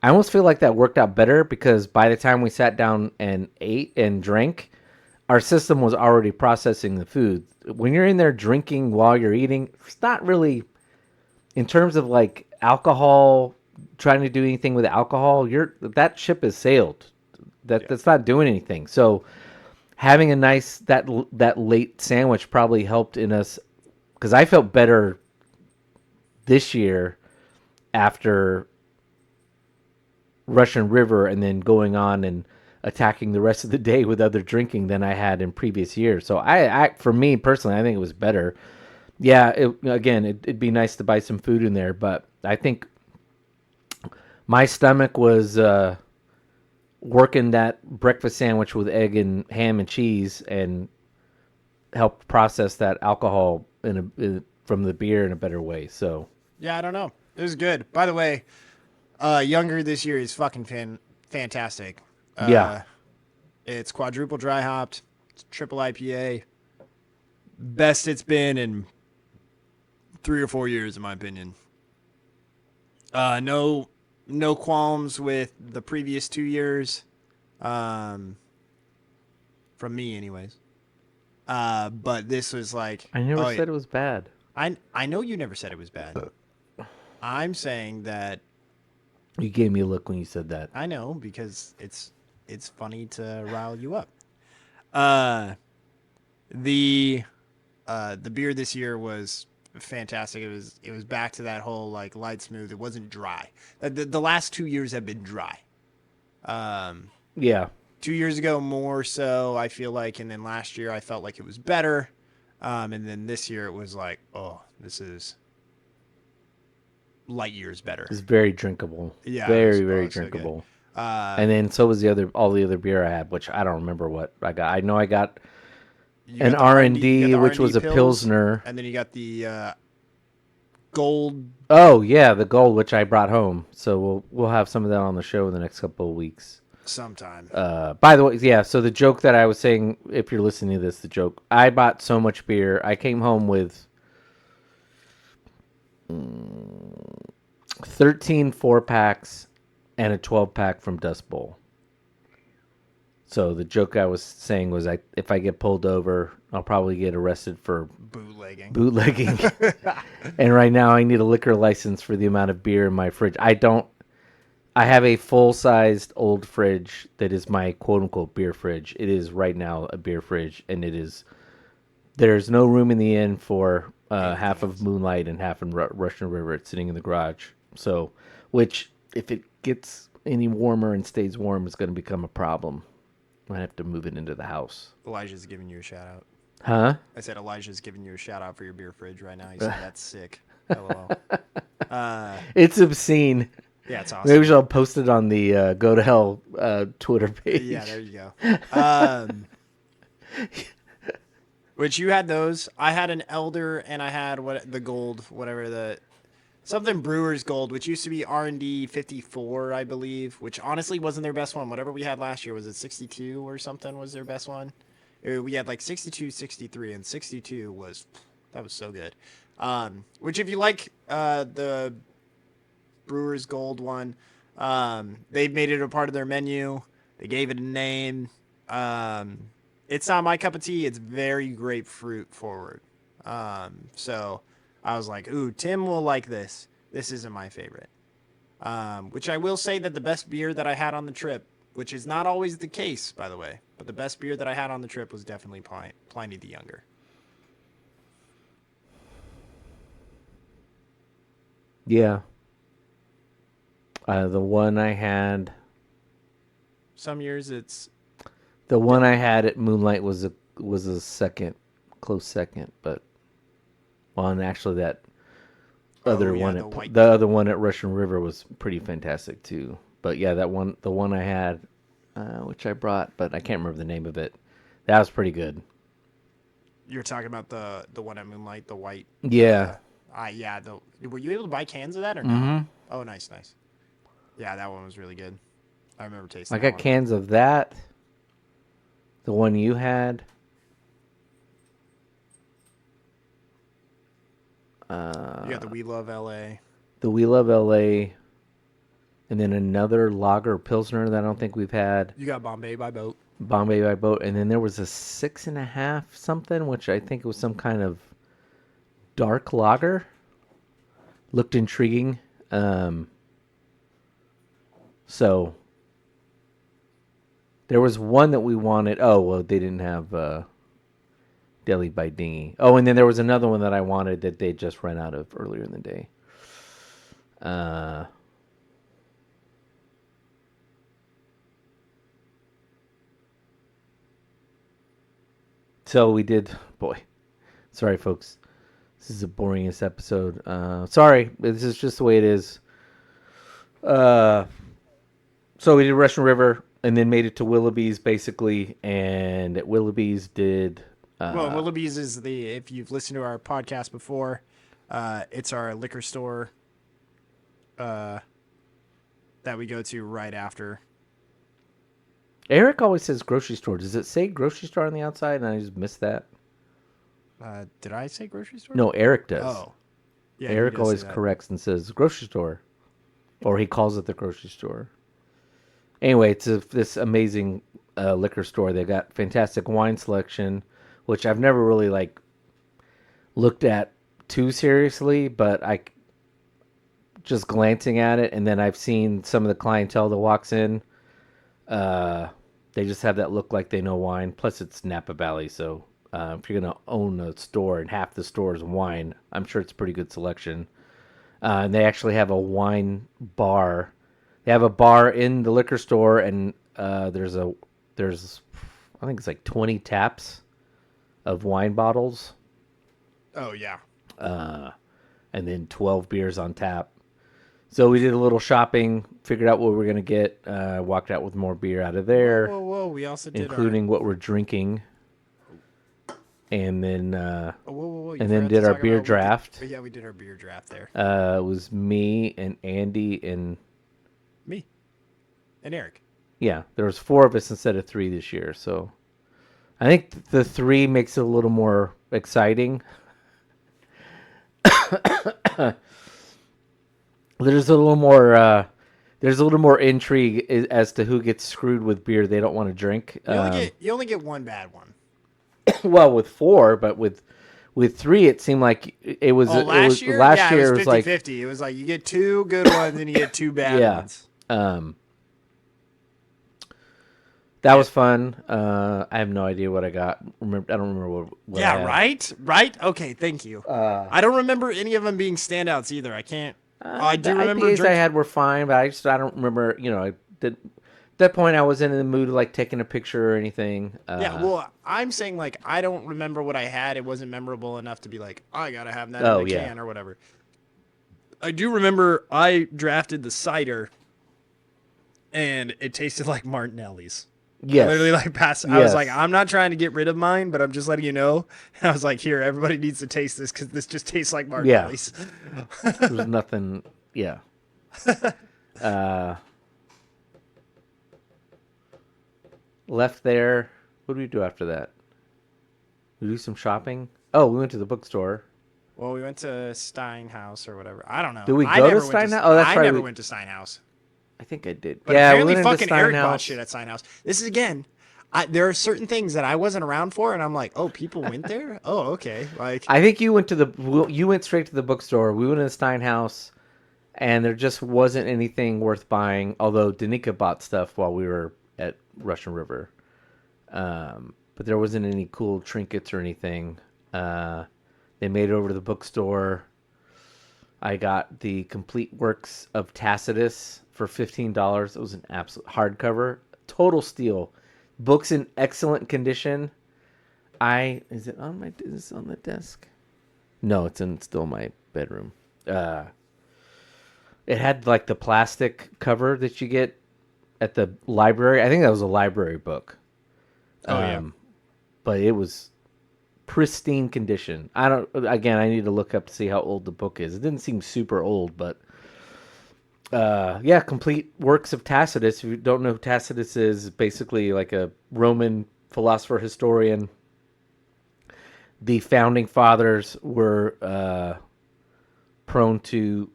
I almost feel like that worked out better because by the time we sat down and ate and drank, our system was already processing the food. When you're in there drinking while you're eating, it's not really, in terms of like alcohol, trying to do anything with alcohol, that ship has sailed. That's not doing anything. So having a nice that late sandwich probably helped in us, because I felt better this year after Russian River and then going on and attacking the rest of the day with other drinking than I had in previous years. So I for me personally, I think it was better. Yeah, it'd be nice to buy some food in there, but I think my stomach was working that breakfast sandwich with egg and ham and cheese and helped process that alcohol from the beer in a better way. So Yeah, I don't know. It was good. By the way, Younger this year is fucking fantastic. Yeah. It's quadruple dry hopped. It's triple IPA. Best it's been in 3 or 4 years, in my opinion. No qualms with the previous 2 years. From me, anyways. But this was like, I never said it was bad. I know you never said it was bad. I'm saying that You gave me a look when you said that. I know, because it's funny to rile you up. The beer this year was fantastic. It was back to that whole like light smooth. It wasn't dry. The last 2 years have been dry. Yeah. 2 years ago more so, I feel like, and then last year I felt like it was better. And then this year it was like, oh, this is light years better. It's very drinkable. Yeah, Very, very so good. drinkable. And then so was all the other beer I had, which I don't remember what I got. I know I got You an got the R&D, which R&D was a pills, Pilsner. and then you got the gold. Oh yeah, the gold, which I brought home. So we'll have some of that on the show in the next couple of weeks. Sometime. By the way, yeah. So the joke that I was saying, if you're listening to this, the joke, I bought so much beer. I came home with 13 4-packs and a 12-pack from Dust Bowl. So the joke I was saying was, if I get pulled over, I'll probably get arrested for bootlegging. And right now I need a liquor license for the amount of beer in my fridge. I don't I have a full-sized old fridge that is my quote-unquote beer fridge. It is right now a beer fridge, and it is. There's no room in the inn for half of Moonlight and half in Russian River. It's sitting in the garage. So, which if it gets any warmer and stays warm, is going to become a problem. I have to move it into the house. Elijah's giving you a shout out. Huh? I said Elijah's giving you a shout out for your beer fridge right now. He said that's sick. LOL. It's obscene. Yeah, it's awesome. Maybe I'll post it on the Go to Hell Twitter page. Yeah, there you go. Which you had those. I had an Elder, and I had the gold, whatever something Brewers Gold, which used to be R&D 54, I believe. Which honestly wasn't their best one. Whatever we had last year, was it 62 or something? Was their best one? We had like 62, 63, and 62 was so good. Which if you like the Brewers Gold one, they've made it a part of their menu. They gave it a name. It's not my cup of tea. It's very grapefruit forward. So I was like, ooh, Tim will like this. This isn't my favorite. Which I will say that the best beer that I had on the trip, which is not always the case, by the way, but the best beer that I had on the trip was definitely Pliny the Younger. Yeah. The one I had. Some years it's. The one I had at Moonlight was a close second, but and actually that other one the other one at Russian River was pretty fantastic too. But yeah, the one I had, which I brought, but I can't remember the name of it. That was pretty good. You're talking about the one at Moonlight, the white. Yeah. Yeah. Were you able to buy cans of that or not? Oh, nice. Yeah, that one was really good. I remember tasting. I got cans of that. The one you had. You got the We Love LA. The We Love LA. And then another lager Pilsner that I don't think we've had. You got Bombay by Boat. Bombay by Boat. And then there was a 6.5 something, which I think was some kind of dark lager. Looked intriguing. So there was one that we wanted. Oh, well, they didn't have Deli by Dingy. Oh, and then there was another one that I wanted that they just ran out of earlier in the day. So we did. Boy, sorry, folks. This is the boringest episode. Sorry, this is just the way it is. So we did Russian River and then made it to Willoughby's basically, and at Willoughby's did. Well, Willoughby's is if you've listened to our podcast before, it's our liquor store that we go to right after. Eric always says grocery store. Does it say grocery store on the outside? And I just missed that. Did I say grocery store? No, Eric does. Oh. Yeah, Eric always corrects and says grocery store. Or he calls it the grocery store. Anyway, it's this amazing liquor store. They got fantastic wine selection, which I've never really looked at too seriously, but I just glancing at it, and then I've seen some of the clientele that walks in. They just have that look like they know wine. Plus, it's Napa Valley, so if you're gonna own a store and half the store is wine, I'm sure it's a pretty good selection. And they actually have a wine bar. They have a bar in the liquor store, and there's I think it's like 20 taps of wine bottles. Oh yeah. And then 12 beers on tap. So we did a little shopping, figured out what we were gonna get, walked out with more beer out of there. Whoa! We also did including what we're drinking. And then whoa. And then did our beer draft. Yeah, we did our beer draft there. It was me and Andy and me and Eric. Yeah, there was 4 of us instead of 3 this year. So I think the 3 makes it a little more exciting. There's a little more intrigue as to who gets screwed with beer they don't want to drink. You only get one bad one. Well, with 4, but with 3, it seemed like last year it was 50-50. It was like you get 2 good ones and you get 2 bad ones. That was fun. I have no idea what I got. I don't remember what I Yeah, had. right. Okay, thank you. I don't remember any of them being standouts either. I can't. I do The remember IPAs I drinking. had were fine, but I don't remember. At that point I wasn't in the mood of like taking a picture or anything. Yeah, well, I'm saying like I don't remember what I had. It wasn't memorable enough to be like I gotta have that in Oh the yeah, can or whatever. I do remember I drafted the cider, and it tasted like Martinelli's. I yes, literally like passed. I was like, yes. I'm not trying to get rid of mine, but I'm just letting you know. And I was like, here, everybody needs to taste this because this just tastes like Yeah. Martinelli's. There's nothing. Yeah. Left there. What did we do after that? We do some shopping. Oh, we went to the bookstore. Well, we went to Steinhaus or whatever. I don't know. Did we I go to never went Steinhaus? Oh, that's I right. never went to Steinhaus. I think I did. But yeah, apparently we went fucking into Eric bought Steinhaus. shit at Steinhaus. This is again. There are certain things that I wasn't around for, and I'm like, oh, people went there. Oh, okay. Like, I think you went straight to the bookstore. We went to the Steinhaus, and there just wasn't anything worth buying. Although Danica bought stuff while we were at Russian River, but there wasn't any cool trinkets or anything. They made it over to the bookstore. I got the complete works of Tacitus for $15. It was an absolute hardcover, total steal. Books in excellent condition. Is it on the desk? No, it's still in my bedroom. It had like the plastic cover that you get at the library. I think that was a library book. yeah. But it was pristine condition. I need to look up to see how old the book is. It didn't seem super old, but complete works of Tacitus. If you don't know who Tacitus is, basically like a Roman philosopher historian. The founding fathers were prone to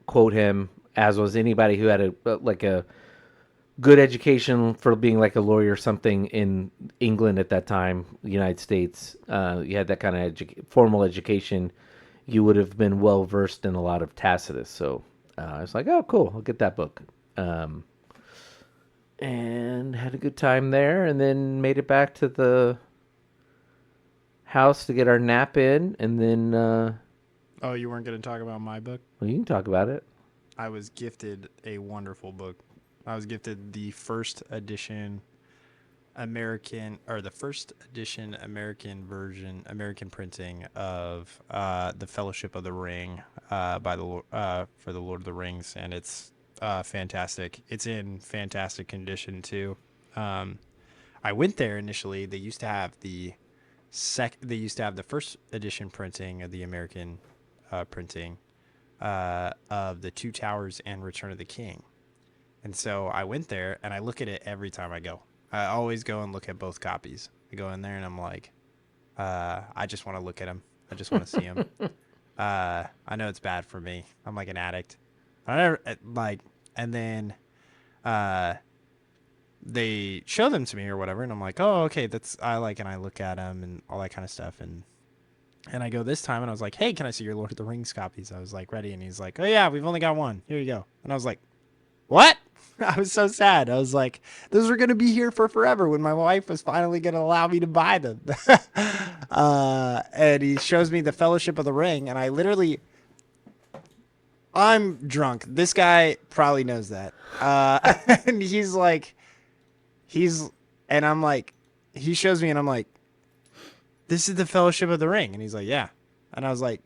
quote him, as was anybody who had a good education for being like a lawyer or something in England at that time, the United States. You had that kind of formal education. You would have been well versed in a lot of Tacitus. So I was like, oh, cool, I'll get that book. And had a good time there, and then made it back to the house to get our nap in, and then Oh, you weren't going to talk about my book? well, you can talk about it. I was gifted a wonderful book. I was gifted the first edition American American printing of the Fellowship of the Ring for the Lord of the Rings, and it's fantastic. It's in fantastic condition too. I went there initially. They used to have the first edition printing of the American printing of the Two Towers and Return of the King. And so I went there, and I look at it every time I go. I always go and look at both copies. I go in there, and I'm like, I just want to look at them. I just want to see them. I know it's bad for me. I'm like an addict. And then they show them to me or whatever, and I'm like, oh, okay, and I look at them and all that kind of stuff, and I go this time, and I was like, hey, can I see your Lord of the Rings copies? I was like, ready, and he's like, oh yeah, we've only got one. Here you go. And I was like, what? I was so sad. I was like, those were going to be here for forever when my wife was finally going to allow me to buy them. And he shows me the Fellowship of the Ring, and I'm drunk. This guy probably knows that. And I'm like, he shows me, and I'm like, this is the Fellowship of the Ring. And he's like, yeah. And I was like,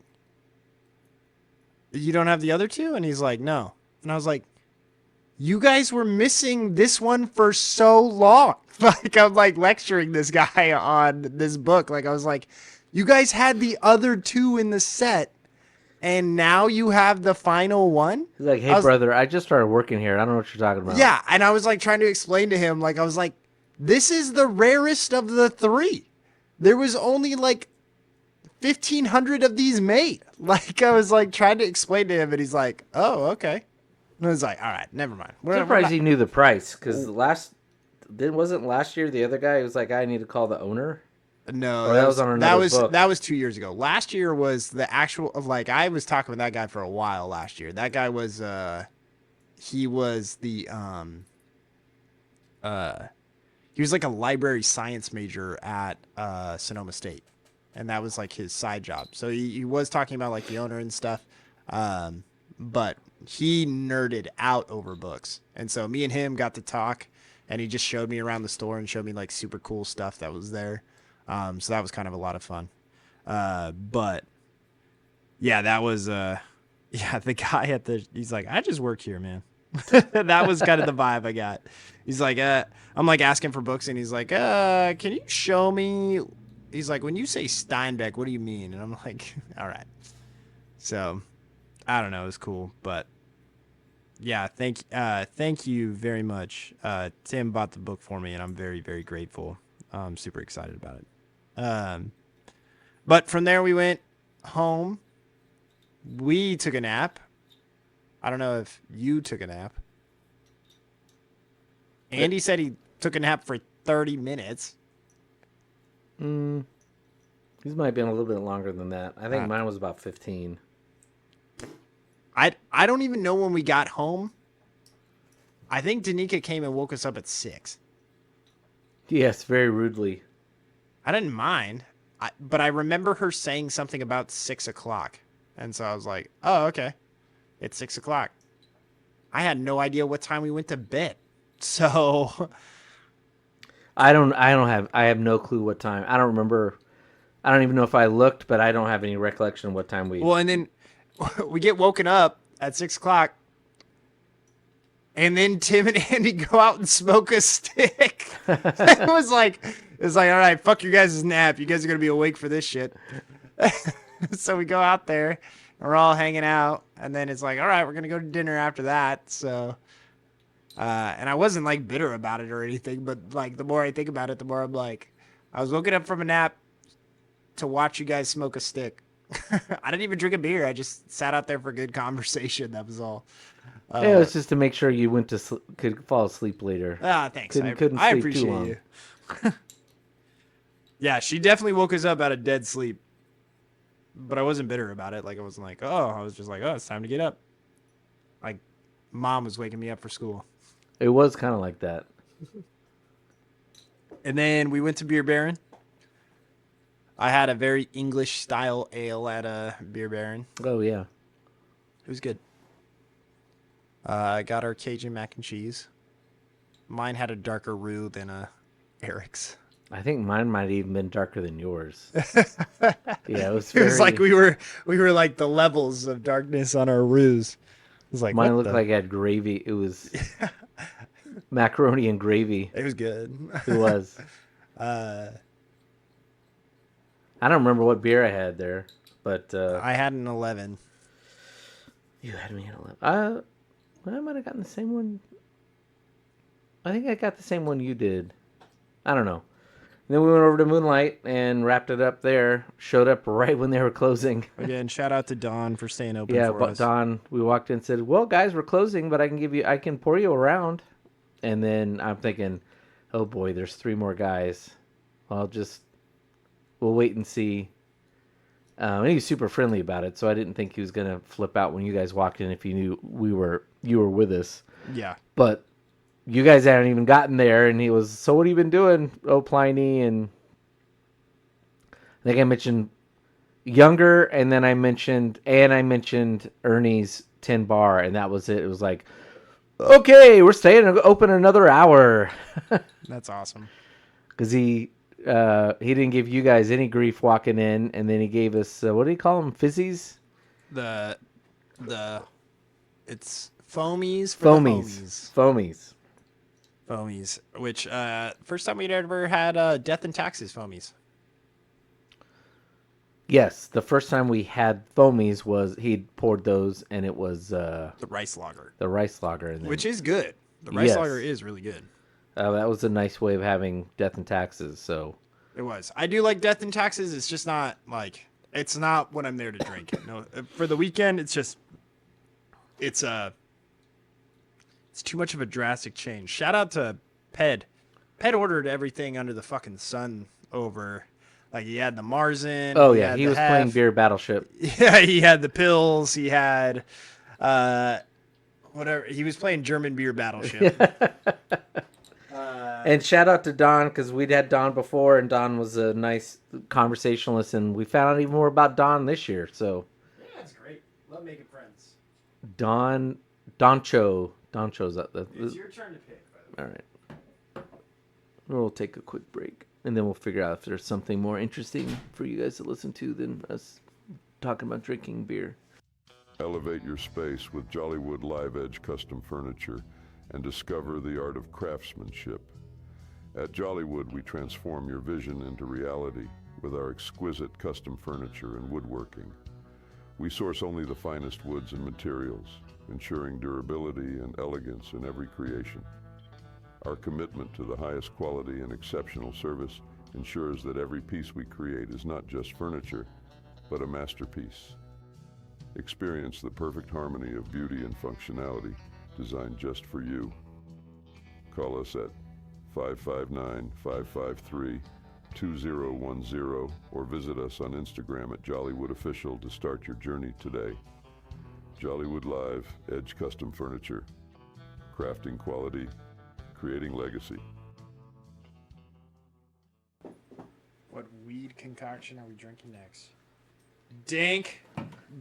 you don't have the other two? And he's like, no. And I was like, you guys were missing this one for so long. Like, I'm like lecturing this guy on this book. Like, I was like, you guys had the other two in the set, and now you have the final one? He's like, hey, brother, I just started working here. I don't know what you're talking about. Yeah, and I was like trying to explain to him, like, I was like, this is the rarest of the three. There was only like 1,500 of these made. Like, I was like trying to explain to him, and he's like, oh, okay. And I was like, all right, never mind. I'm surprised he knew the price, because wasn't last year the other guy who was like, I need to call the owner? No, or that was on another book. That was 2 years ago. Last year was the actual, like, I was talking with that guy for a while last year. That guy was, he was he was like a library science major at Sonoma State, and that was like his side job. So he was talking about like the owner and stuff, but he nerded out over books, and so me and him got to talk, and he just showed me around the store and showed me like super cool stuff that was there. So that was kind of a lot of fun. But yeah, that was yeah, the guy he's like, I just work here, man. That was kind of the vibe I got. He's like, I'm like asking for books, and he's like, can you show me? He's like, when you say Steinbeck, what do you mean? And I'm like, all right. So, I don't know, it was cool, but yeah, thank you very much. Tim bought the book for me, and I'm very, very grateful. I'm super excited about it. But from there we went home. We took a nap. I don't know if you took a nap. Andy said he took a nap for 30 minutes. These might have been a little bit longer than that. I think mine was about 15. I don't even know when we got home. I think Danica came and woke us up at 6. Yes, very rudely. I didn't mind. But I remember her saying something about 6 o'clock. And so I was like, oh, okay. It's 6 o'clock. I had no idea what time we went to bed. So I have no clue what time. I don't remember. I don't even know if I looked, but I don't have any recollection of what time we. Well, and then we get woken up at 6 o'clock, and then Tim and Andy go out and smoke a stick. It was like, all right, fuck your guys' nap. You guys are gonna be awake for this shit. So we go out there, and we're all hanging out, and then it's like, all right, we're gonna go to dinner after that. So, and I wasn't like bitter about it or anything, but like the more I think about it, the more I'm like, I was woken up from a nap to watch you guys smoke a stick. I didn't even drink a beer. I just sat out there for good conversation. That was all. Yeah, it was just to make sure you went to could fall asleep later. Thanks. Couldn't I sleep appreciate too long. you. Yeah, she definitely woke us up out of dead sleep. But I wasn't bitter about it. Like, I wasn't like, oh, I was just like, oh, it's time to get up. Like, mom was waking me up for school. It was kind of like that. And then we went to Beer Baron. I had a very English style ale at a Beer Baron. Oh, yeah. It was good. I got our Cajun mac and cheese. Mine had a darker roux than Eric's. I think mine might have even been darker than yours. Yeah, it was. It was like we were like the levels of darkness on our roux. It was like mine looked like it had gravy. It was macaroni and gravy. It was good. It was. I don't remember what beer I had there, but I had an 11. You had me at 11. I might have gotten the same one. I think I got the same one you did. I don't know. And then we went over to Moonlight and wrapped it up there. Showed up right when they were closing. Again, shout out to Don for staying open yeah, for but us. Don, we walked in and said, well, guys, we're closing, but I can pour you around. And then I'm thinking, oh boy, there's 3 more guys. We'll wait and see. And he was super friendly about it, so I didn't think he was going to flip out when you guys walked in if he knew you were with us. Yeah. But you guys hadn't even gotten there, and he was, so what have you been doing, oh, Pliny? And I think I mentioned Younger, and then I mentioned Ernie's 10 Bar, and that was it. It was like, okay, we're staying open another hour. That's awesome. Because he didn't give you guys any grief walking in, and then he gave us, what do you call them, fizzies? It's foamies for Foamies. Foamies, which first time we'd ever had Death and Taxes foamies. Yes, the first time we had foamies was he'd poured those, and it was the rice lager. The rice lager, and then, which is good. The rice lager is really good. That was a nice way of having Death and Taxes. So it was. I do like Death and Taxes. It's just not like it's not when I'm there to drink it. No, for the weekend, it's just it's too much of a drastic change. Shout out to Ped. Ped ordered everything under the fucking sun over. Like, he had the Marzen. Oh, yeah. He was playing Beer Battleship. Yeah, he had the pills. He had, what Whatever. He was playing German Beer Battleship. And shout out to Don, because we'd had Don before, and Don was a nice conversationalist, and we found out even more about Don this year. So, Yeah, that's great. Love making friends. Doncho's up. It's your turn to pick, by the way. All right. We'll take a quick break, and then we'll figure out if there's something more interesting for you guys to listen to than us talking about drinking beer. Elevate your space with Jollywood Live Edge custom furniture and discover the art of craftsmanship. At Jollywood, we transform your vision into reality with our exquisite custom furniture and woodworking. We source only the finest woods and materials, ensuring durability and elegance in every creation. Our commitment to the highest quality and exceptional service ensures that every piece we create is not just furniture, but a masterpiece. Experience the perfect harmony of beauty and functionality designed just for you. Call us at 559-553-2010 or visit us on Instagram at Jollywood Official to start your journey today. Jollywood Live Edge Custom Furniture. Crafting quality, creating legacy. What weed concoction are we drinking next? Dank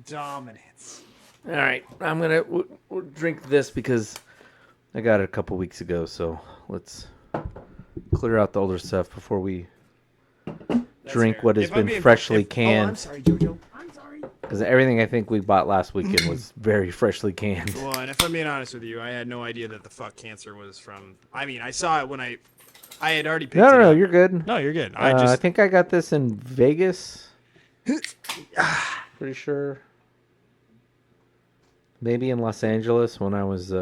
Dominance. All right, I'm gonna we'll drink this because I got it a couple weeks ago. So let's clear out the older stuff before we drink fair. what has If I'm been being- freshly I'm canned. sorry, Jojo. I'm sorry. Because everything I think we bought last weekend was very freshly canned. Well, and if I'm being honest with you, I had no idea that the fuck cancer was from. I mean, I saw it when I had already picked it No, up. you're good. No, you're good. I think I got this in Vegas. Pretty sure. Maybe in Los Angeles when I was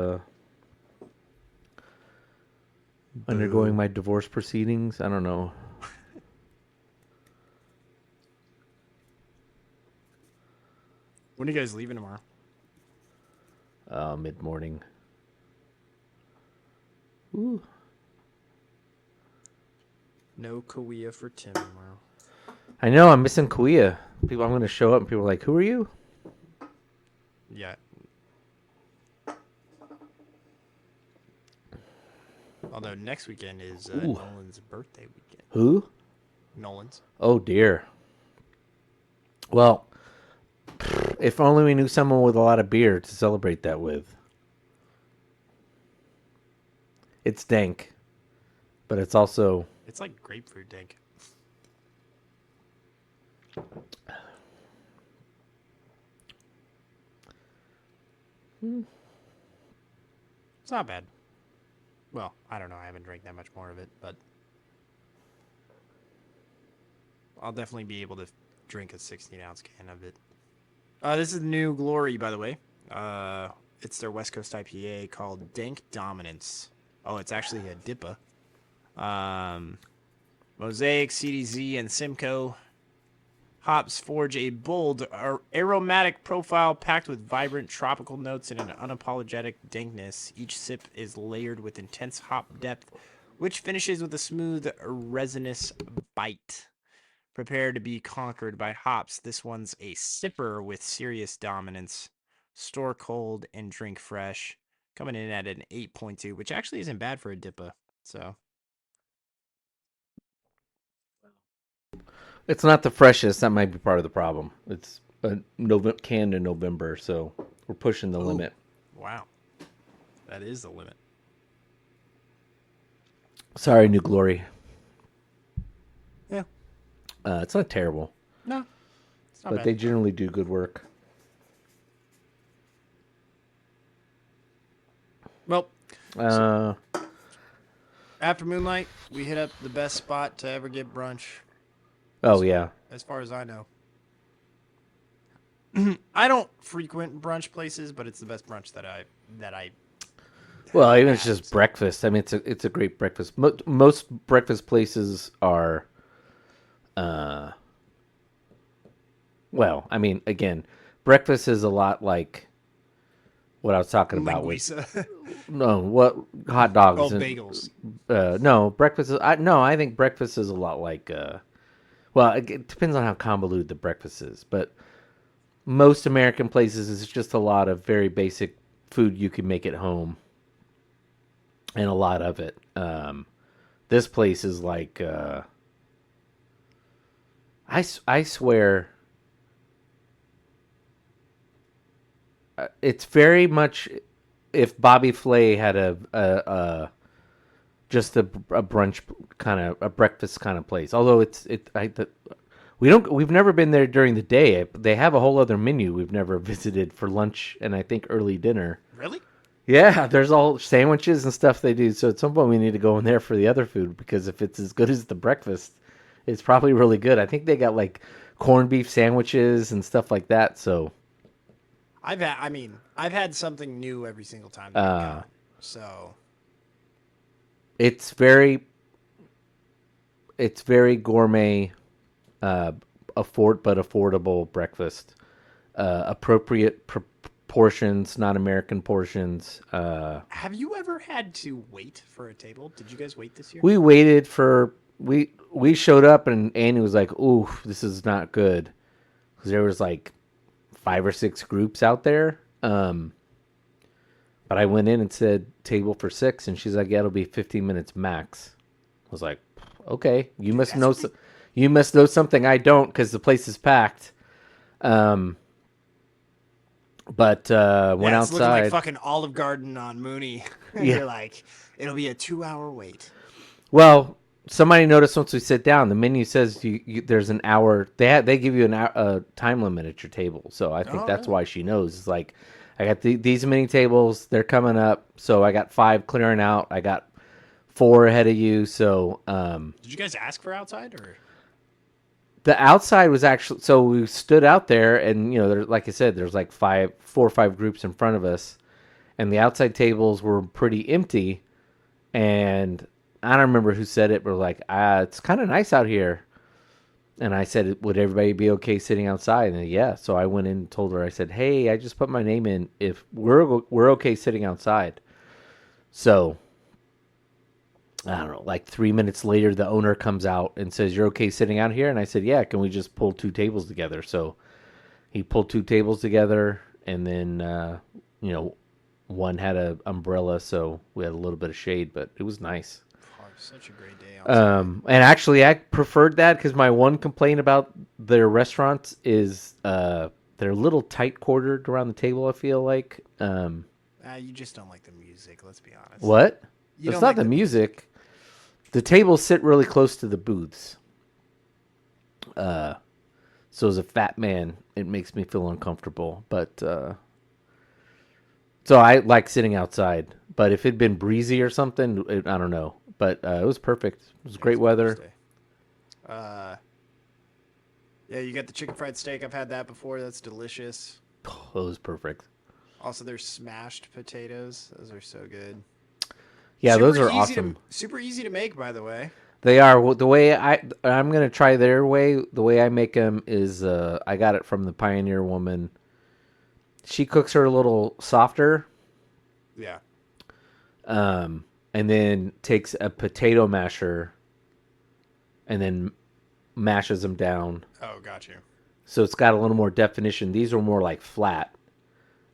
undergoing my divorce proceedings. I don't know. When are you guys leaving tomorrow? Mid-morning. Ooh. No Kauai for Tim tomorrow. I know, I'm missing Kauai. I'm going to show up and people are like, who are you? Yeah. Although next weekend is Nolan's birthday weekend. Who? Nolan's. Oh, dear. Well, if only we knew someone with a lot of beer to celebrate that with. It's dank, but it's also... It's like grapefruit dank. It's not bad. Well, I don't know. I haven't drank that much more of it, but I'll definitely be able to drink a 16-ounce can of it. This is New Glory, by the way. It's their West Coast IPA called Dank Dominance. Oh, it's actually a DIPA. Mosaic, CDZ, and Simcoe. Hops forge a bold, aromatic profile packed with vibrant tropical notes and an unapologetic dankness. Each sip is layered with intense hop depth, which finishes with a smooth, resinous bite. Prepare to be conquered by hops. This one's a sipper with serious dominance. Store cold and drink fresh. Coming in at an 8.2, which actually isn't bad for a DIPA. So... It's not the freshest. That might be part of the problem. It's canned in November, so we're pushing the limit. Wow. That is the limit. Sorry, New Glory. Yeah. It's not terrible, No. It's not but bad. they generally do good work. Well, Uh, after Moonlight, we hit up the best spot to ever get brunch, oh, yeah. as far as I know. I don't frequent brunch places, but it's the best brunch that I Well, even if it's just breakfast. I mean, it's a great breakfast. Most breakfast places are, well, I mean, again, breakfast is a lot like what I was talking about with Linguiça. what hot dogs. Oh, and- bagels. No, breakfast is. I think breakfast is a lot like. Well, it depends on how convoluted the breakfast is, but most American places is just a lot of very basic food you can make at home, and a lot of it. This place is like, I swear, it's very much if Bobby Flay had just a brunch kind of a breakfast kind of place. Although we've never been there during the day. They have a whole other menu we've never visited for lunch and I think early dinner. Really? Yeah, there's all sandwiches and stuff they do. So at some point we need to go in there for the other food because if it's as good as the breakfast, it's probably really good. I think they got like corned beef sandwiches and stuff like that. So I've had something new every single time that I've gone. So it's very gourmet, affordable breakfast. Appropriate portions, not American portions. have you ever had to wait for a table? Did you guys wait this year? We waited for we showed up and Annie was like, "Ooh, this is not good," because there was like 5 or 6 groups out there. But I went in and said table for 6, and she's like, "Yeah, it'll be 15 minutes max." I was like, "Okay, you must know you must know something I don't because the place is packed." But went it's looking outside. like fucking Olive Garden on Mooney. And Yeah. You're like, it'll be a 2-hour wait. Well, somebody noticed once we sit down, the menu says there's an hour. They give you an hour, time limit at your table, so I think that's why she knows. It's like I got these many tables. They're coming up, so I got 5 clearing out. I got 4 ahead of you. So Did you guys ask for outside or? the outside was actually so we stood out there, and there, like I said, there's like 4 or 5 groups in front of us, and the outside tables were pretty empty, and I don't remember who said it, but like, it's kind of nice out here. And I said, would everybody be okay sitting outside? And yeah. So I went in and told her, I said, hey, I just put my name in if we're okay sitting outside. So I don't know, like 3 minutes later, the owner comes out and says, you're okay sitting out here? And I said, yeah, can we just pull 2 tables together? So he pulled 2 tables together, and then, one had an umbrella, so we had a little bit of shade, but it was nice. Such a great day. And actually, I preferred that because my one complaint about their restaurants is they're a little tight quartered around the table. I feel like. You just don't like the music. Let's be honest. What? You It's don't not like the the music. The tables sit really close to the booths. So as a fat man, it makes me feel uncomfortable. But so I like sitting outside. But if it'd been breezy or something, I don't know. But it was perfect. It was great weather. Yeah, you got the chicken fried steak. I've had that before. That's delicious. Oh, it was perfect. Also, there's smashed potatoes. Those are so good. Yeah, Super those are easy awesome. Super easy to make, by the way. They are. Well, the way I'm gonna try their way. The way I make them is I got it from the Pioneer woman. She cooks her a little softer. Yeah. And then takes a potato masher and then mashes them down. Oh, got you. So it's got a little more definition. These are more like flat.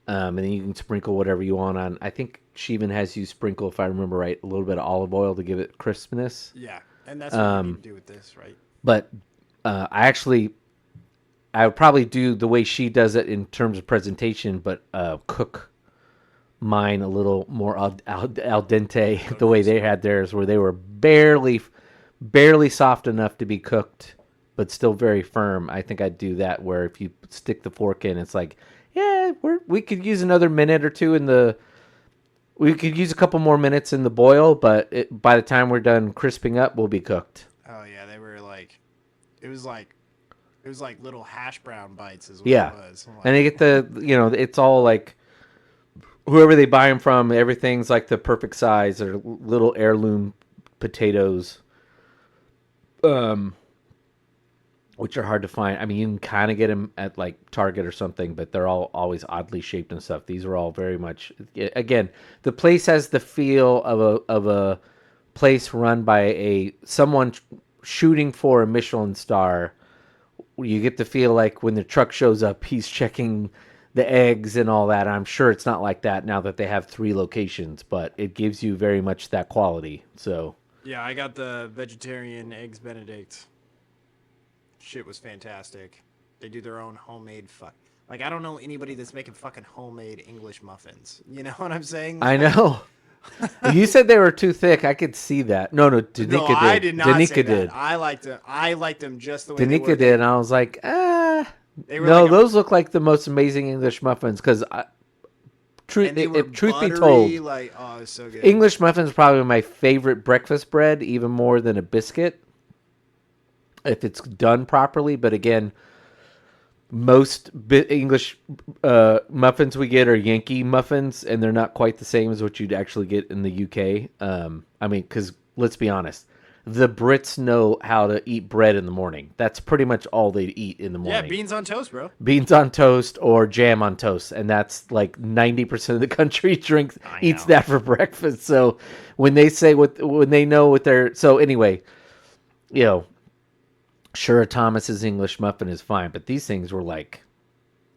And then you can sprinkle whatever you want on. I think she even has you sprinkle, if I remember right, a little bit of olive oil to give it crispness. Yeah, and that's what you need to do with this, right? But I would probably do the way she does it in terms of presentation, but cook mine a little more al dente the way they had theirs, where they were barely soft enough to be cooked but still very firm. I think I'd do that, where if you stick the fork in, it's like, yeah, we could use another minute or two we could use a couple more minutes in the boil, but by the time we're done crisping up, we'll be cooked. Oh yeah, they were like, it was like little hash brown bites is what Yeah. it was. Like, And they get it's all like, whoever they buy them from, everything's like the perfect size. They're little heirloom potatoes, which are hard to find. I mean, you can kind of get them at like Target or something, but they're all always oddly shaped and stuff. These are all very much, again, the place has the feel of a place run by someone shooting for a Michelin star. You get the feel like when the truck shows up, he's checking the eggs and all that. I'm sure it's not like that now that they have 3 locations, but it gives you very much that quality. So Yeah, I got the vegetarian eggs Benedict. Shit was fantastic. They do their own homemade Like, I don't know anybody that's making fucking homemade English muffins. You know what I'm saying? I know. You said they were too thick. I could see that. No, Danica No, did. I did not say Danica that. did. I liked them just the way they were. Danica did, and I was like, They were no, like those look like the most amazing English muffins. Because and they were truth be buttery, told, like, oh, it was so good. English muffins are probably my favorite breakfast bread, even more than a biscuit, if it's done properly. But again, most English muffins we get are Yankee muffins, and they're not quite the same as what you'd actually get in the UK. I mean, because let's be honest, the Brits know how to eat bread in the morning. That's pretty much all they eat in the morning. Yeah, beans on toast, bro. Beans on toast or jam on toast, and that's like 90% of the country eats that for breakfast. So when they say when they know what they're anyway, sure, Thomas's English muffin is fine, but these things were like,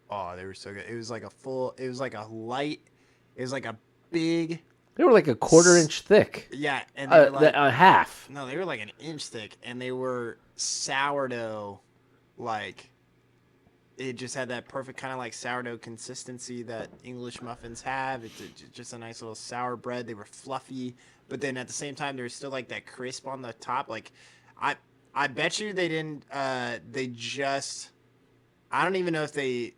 oh, they were so good. It was like a big. They were like a 1/4 inch thick. Yeah, and they were like a half. No, they were like an inch thick, and they were sourdough, like it just had that perfect kind of like sourdough consistency that English muffins have. It's just a nice little sour bread. They were fluffy, but then at the same time, there was still like that crisp on the top. Like, I bet you they didn't. I don't even know if they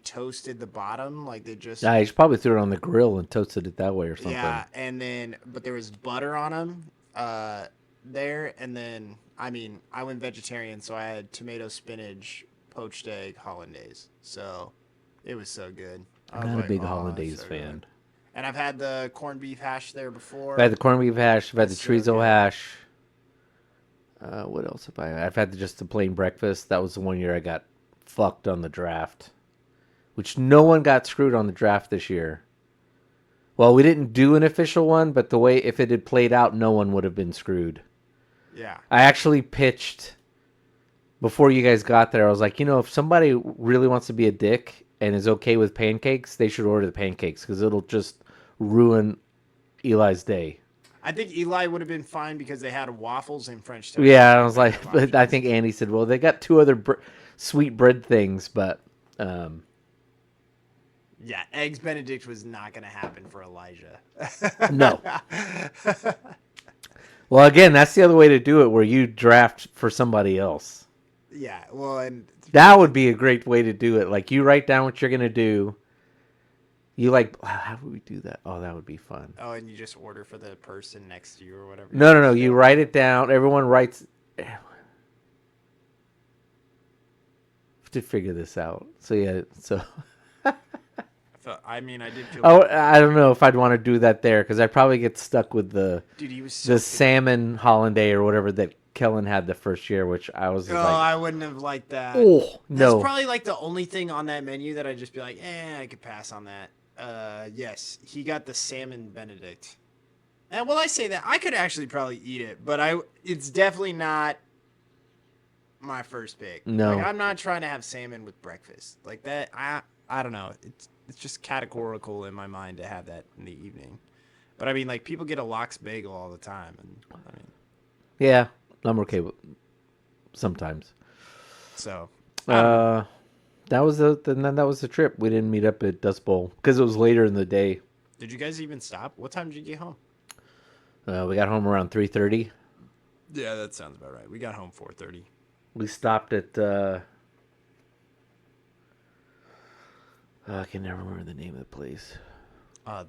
toasted the bottom. Like they just. Yeah, he probably threw it on the grill and toasted it that way or something. Yeah, and then but there was butter on them there, and then I mean I went vegetarian, so I had tomato, spinach, poached egg, hollandaise. So it was so good. I'm not a big hollandaise fan. Good. And I've had the corned beef hash there before. I've had the corned beef hash. I've had the chorizo good. hash. What else have I? I've had just the plain breakfast. That was the one year I got fucked on the draft, which no one got screwed on the draft this year. Well, we didn't do an official one, but the way if it had played out, no one would have been screwed. Yeah. I actually pitched before you guys got there. I was like, if somebody really wants to be a dick and is okay with pancakes, they should order the pancakes because it'll just ruin Eli's day. I think Eli would have been fine because they had waffles and French toast. Yeah, I was like, but I think Andy said, well, they got 2 other sweet bread things, but yeah, eggs Benedict was not going to happen for Elijah. no. Well, again, that's the other way to do it, where you draft for somebody else. Yeah, well, and that would be a great way to do it. Like you write down what you're going to do. You how would we do that? Oh, that would be fun. Oh, and you just order for the person next to you or whatever. No. You write it down. Everyone writes. To figure this out. So yeah. So. I mean, I did feel. Oh, I don't know if I'd want to do that there because I'd probably get stuck with the. Dude, he was so the salmon hollandaise or whatever that Kellen had the first year, which I was like, I wouldn't have liked that. Oh no, that's probably like the only thing on that menu that I'd just be like, I could pass on that. Yes, he got the salmon Benedict. And I say that I could actually probably eat it, but it's definitely not my first pick. No, like, I'm not trying to have salmon with breakfast like that. I don't know. It's just categorical in my mind to have that in the evening. But I mean, like people get a lox bagel all the time, and I mean, yeah, I'm okay with sometimes. So that was the trip. We didn't meet up at Dust Bowl because it was later in the day. Did you guys even stop? What time did you get home? We got home around 3:30. Yeah, that sounds about right. We got home 4:30. We stopped at I can never remember the name of the place.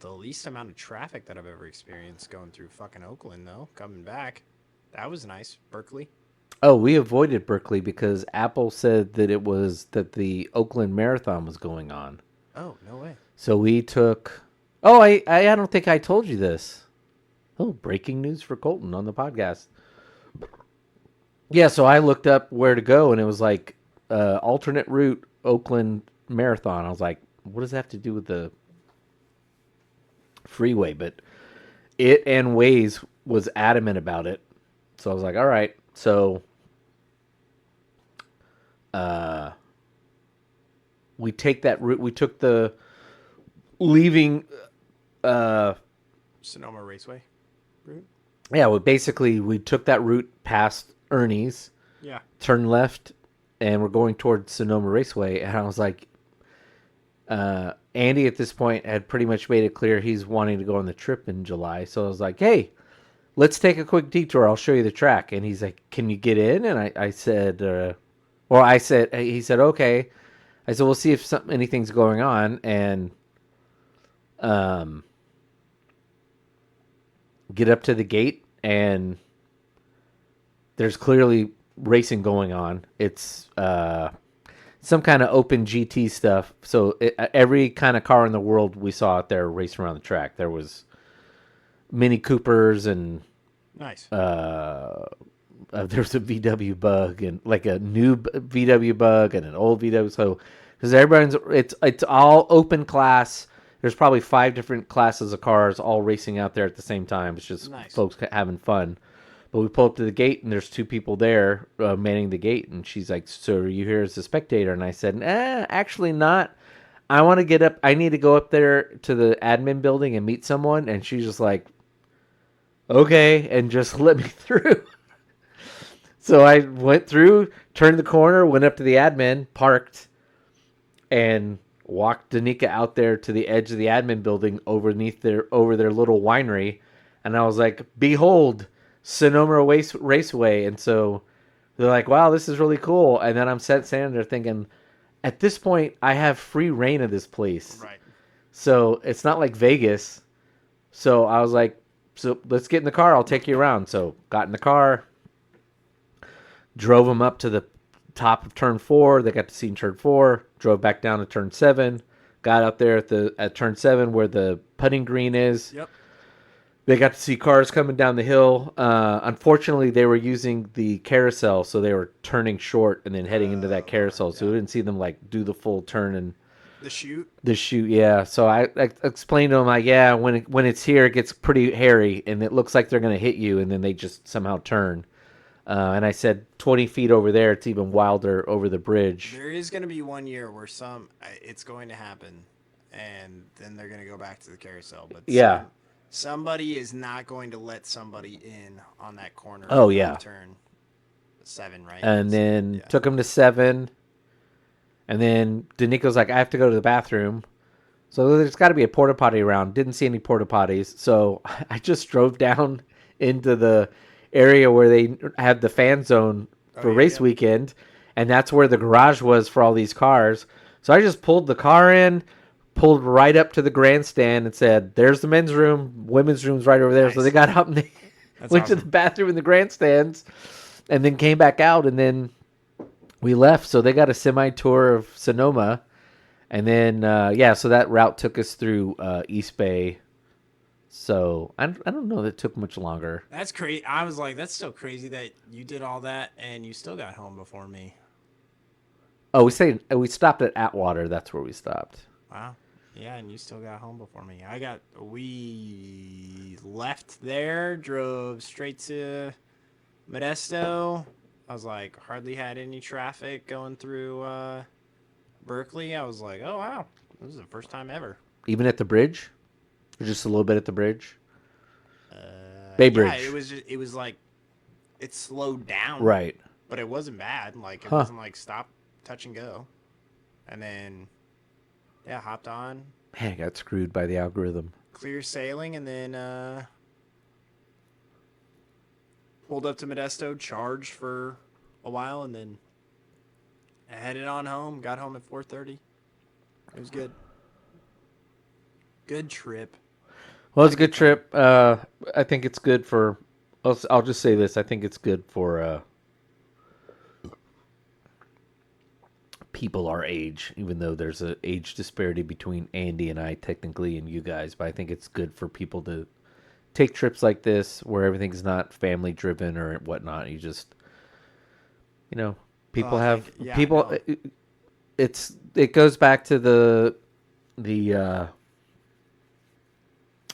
The least amount of traffic that I've ever experienced going through fucking Oakland, though, coming back. That was nice. Berkeley. Oh, we avoided Berkeley because Apple said that the Oakland Marathon was going on. Oh, no way. So we took... Oh, I don't think I told you this. Oh, breaking news for Colton on the podcast. Yeah, so I looked up where to go, and it was like alternate route Oakland Marathon. I was like, what does that have to do with the freeway? But it and Waze was adamant about it. So I was like, all right. So we take that route. We took the leaving. Sonoma Raceway route. Yeah, well, basically we took that route past Ernie's, Yeah. turned left, and we're going towards Sonoma Raceway. And I was like, Andy at this point had pretty much made it clear he's wanting to go on the trip in July. So I was like, hey, let's take a quick detour. I'll show you the track. And he's like, can you get in? And I said, he said, okay. I said, we'll see if anything's going on. And get up to the gate, and there's clearly racing going on. It's some kind of open GT stuff. So every kind of car in the world we saw out there racing around the track. There was Mini Coopers and Nice. there's a VW Bug and like a new VW Bug and an old VW. So because it's all open class. There's probably 5 different classes of cars all racing out there at the same time. It's just Nice. folks having fun. But we pull up to the gate, and there's 2 people there manning the gate. And she's like, so are you here as a spectator? And I said, actually not. I want to get up. I need to go up there to the admin building and meet someone. And she's just like, okay, and just let me through. So I went through, turned the corner, went up to the admin, parked, and walked Danica out there to the edge of the admin building over their little winery. And I was like, behold, Sonoma Raceway. And so they're like, wow, this is really cool. And then I'm standing there thinking, at this point, I have free reign of this place. Right. So it's not like Vegas. So I was like, so let's get in the car. I'll take you around. So got in the car, drove them up to the top of turn 4. They got to see turn 4, drove back down to turn 7, got out there at turn 7 where the putting green is. Yep. They got to see cars coming down the hill. Unfortunately, they were using the carousel, so they were turning short and then heading into that carousel. So we didn't see them like do the full turn and The chute. the chute. Yeah. So I explained to them like, yeah, when it's here, it gets pretty hairy, and it looks like they're gonna hit you, and then they just somehow turn. And I said 20 feet over there, it's even wilder over the bridge. There is going to be one year where it's going to happen, and then they're going to go back to the carousel. But Yeah. somebody is not going to let somebody in on that corner. Oh, yeah. Turn 7, right? And then Yeah. took him to 7. And then Danico's like, I have to go to the bathroom. So there's got to be a porta potty around. Didn't see any porta potties. So I just drove down into the area where they had the fan zone for race weekend. And that's where the garage was for all these cars. So I just pulled the car in, pulled right up to the grandstand and said, there's the men's room, women's room's right over there. Nice. So they got up and they went to the bathroom in the grandstands and then came back out, and then we left. So they got a semi-tour of Sonoma. And then, so that route took us through East Bay. So I don't know that it took much longer. That's crazy. I was like, that's still crazy that you did all that and you still got home before me. Oh, we stopped at Atwater. That's where we stopped. Wow. Yeah, and you still got home before me. We left there, drove straight to Modesto. I was like, hardly had any traffic going through Berkeley. I was like, oh, wow. This is the first time ever. Even at the bridge? Or just a little bit at the bridge? Bay Bridge. Yeah, it was like, it slowed down. Right. But it wasn't bad. Like, it wasn't like stop, touch, and go. And then, yeah, hopped on. Man, I got screwed by the algorithm. Clear sailing, and then pulled up to Modesto, charged for a while, and then headed on home. Got home at 4:30. It was good. Good trip. Well, it's a good trip. I think it's good for... I'll just say this. I think it's good for people our age, even though there's an age disparity between Andy and I technically and you guys. But I think it's good for people to take trips like this where everything's not family driven or whatnot. You just... people have... It goes back to the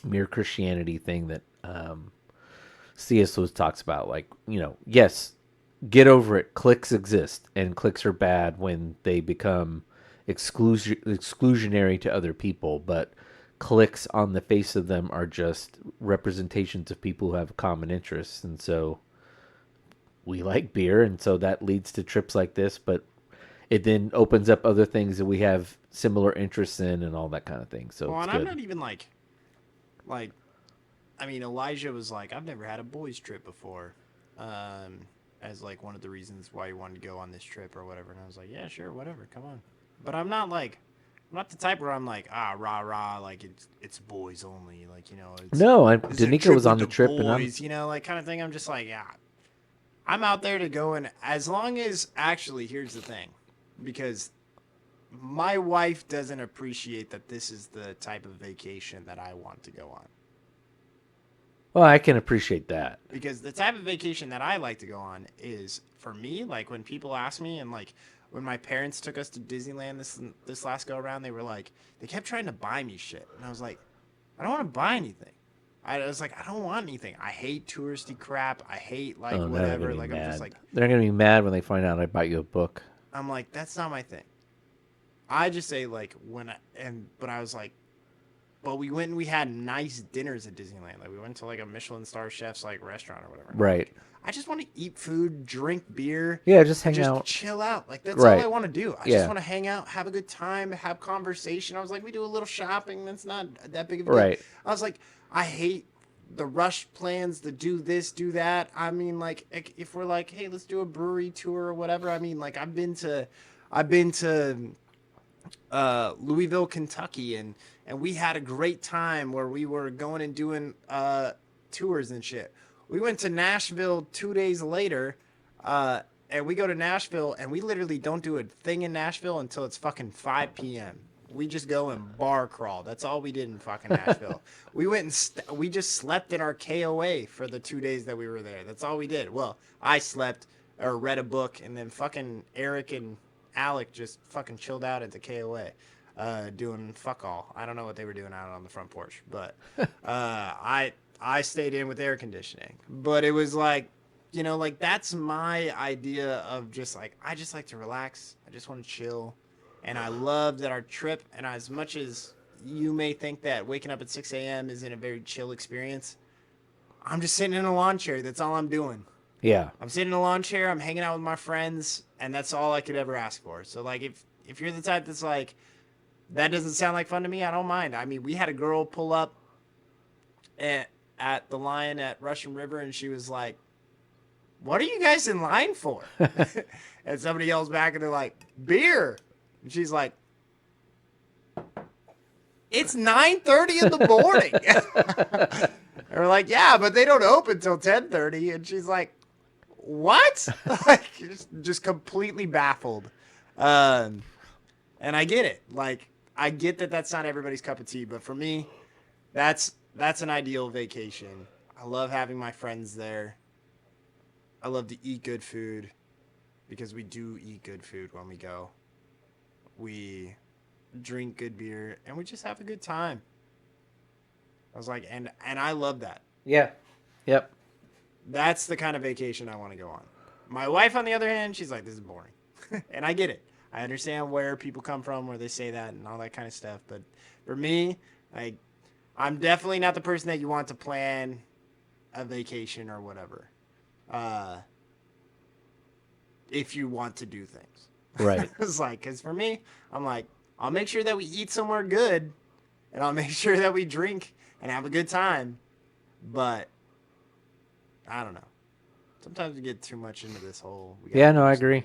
mere Christianity thing that C.S. Lewis talks about. Like, yes, get over it. Cliques exist, and cliques are bad when they become exclusionary to other people, but cliques on the face of them are just representations of people who have common interests. And so we like beer, and so that leads to trips like this, but it then opens up other things that we have similar interests in and all that kind of thing. So Well, it's and good. I'm not even like, I mean, Elijah was like, I've never had a boys trip before, as like one of the reasons why he wanted to go on this trip or whatever. And I was like, yeah, sure, whatever, come on. But I'm not the type where I'm like, rah rah, like it's boys only, like it's No, this is a Danica trip was on with the trip, and I'm boys, like kind of thing. I'm just like, yeah, I'm out there to go, and as long as actually, here's the thing, because my wife doesn't appreciate that this is the type of vacation that I want to go on. well, I can appreciate that. Because the type of vacation that I like to go on is, for me, like when people ask me, and like when my parents took us to Disneyland this last go around, they kept trying to buy me shit, and I was like, I don't want to buy anything. I was like, I don't want anything. I hate touristy crap. I hate like Oh, now they're whatever. gonna be Like mad. I'm just like, They're gonna be mad when they find out I bought you a book. I'm like, that's not my thing. I just say like but I was like, but we went and we had nice dinners at Disneyland. Like we went to like a Michelin star chef's like restaurant or whatever. Right. Like, I just want to eat food, drink beer. Yeah, just hang out. Chill out. Like that's Right. all I want to do. I Yeah. just want to hang out, have a good time, have conversation. I was like, we do a little shopping. That's not that big of a deal. Right. I was like, I hate the rush plans to do this, do that. I mean, like if we're like, hey, let's do a brewery tour or whatever. I mean, like I've been to Louisville, Kentucky, and we had a great time where we were going and doing tours and shit. We went to Nashville 2 days later, and we go to Nashville, and we literally don't do a thing in Nashville until it's fucking 5 p.m. We just go and bar crawl. That's all we did in fucking Nashville. We went and we just slept in our KOA for the 2 days that we were there. That's all we did. Well, I slept or read a book, and then fucking Eric and Alec just fucking chilled out at the KOA, doing fuck all. I don't know what they were doing out on the front porch, but I stayed in with air conditioning. But it was like, like that's my idea of just like, I just like to relax. I just want to chill. And I love that our trip, and as much as you may think that waking up at 6 a.m. isn't a very chill experience, I'm just sitting in a lawn chair. That's all I'm doing. Yeah. I'm sitting in a lawn chair, I'm hanging out with my friends, and that's all I could ever ask for. So, like, if you're the type that's like, that doesn't sound like fun to me, I don't mind. I mean, we had a girl pull up at the line at Russian River, and she was like, what are you guys in line for? And somebody yells back, and they're like, beer. And she's like, it's 9:30 in the morning. And we're like, yeah, but they don't open till 10:30. And she's like, what? Like, just completely baffled. And I get it. Like, I get that that's not everybody's cup of tea, but for me, that's an ideal vacation. I love having my friends there. I love to eat good food, because we do eat good food when we go. We drink good beer, and we just have a good time. I was like, and I love that. Yeah. Yep. That's the kind of vacation I want to go on. My wife, on the other hand, she's like, this is boring. And I get it. I understand where people come from, where they say that and all that kind of stuff. But for me, like, I'm definitely not the person that you want to plan a vacation or whatever. If you want to do things. Right. It's like, because for me, I'm like, I'll make sure that we eat somewhere good, and I'll make sure that we drink and have a good time. But I don't know. Sometimes we get too much into this whole. Yeah, no, I agree.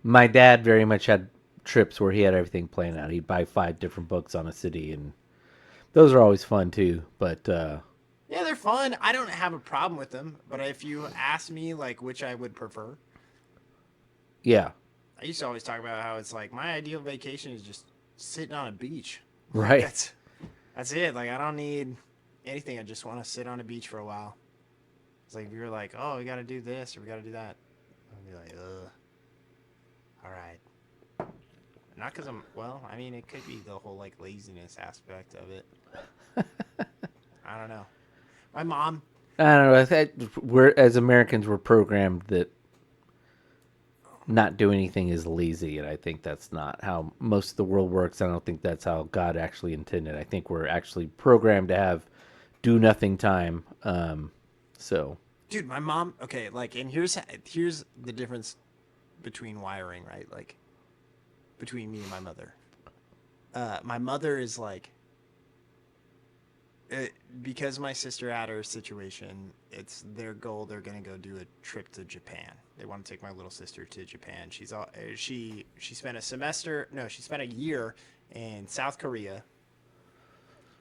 My dad very much had trips where he had everything planned out. He'd buy 5 different books on a city, and those are always fun too. But yeah, they're fun. I don't have a problem with them. But if you ask me, like, which I would prefer, yeah, I used to always talk about how it's like my ideal vacation is just sitting on a beach. right. That's it. Like, I don't need anything. I just want to sit on a beach for a while. It's like if you're like, oh, we got to do this or we got to do that, I'd be like, ugh. All right. Not because I mean, it could be the whole, like, laziness aspect of it. I don't know. My mom. I don't know. We're as Americans, we're programmed that not do anything is lazy, and I think that's not how most of the world works. I don't think that's how God actually intended. I think we're actually programmed to have do nothing time. So Dude, my mom. Okay, like, and here's the difference between wiring, right? Like, between me and my mother. My mother is like, because my sister had her situation, it's their goal. They're gonna go do a trip to Japan. They want to take my little sister to Japan. She spent a semester. No, she spent a year in South Korea.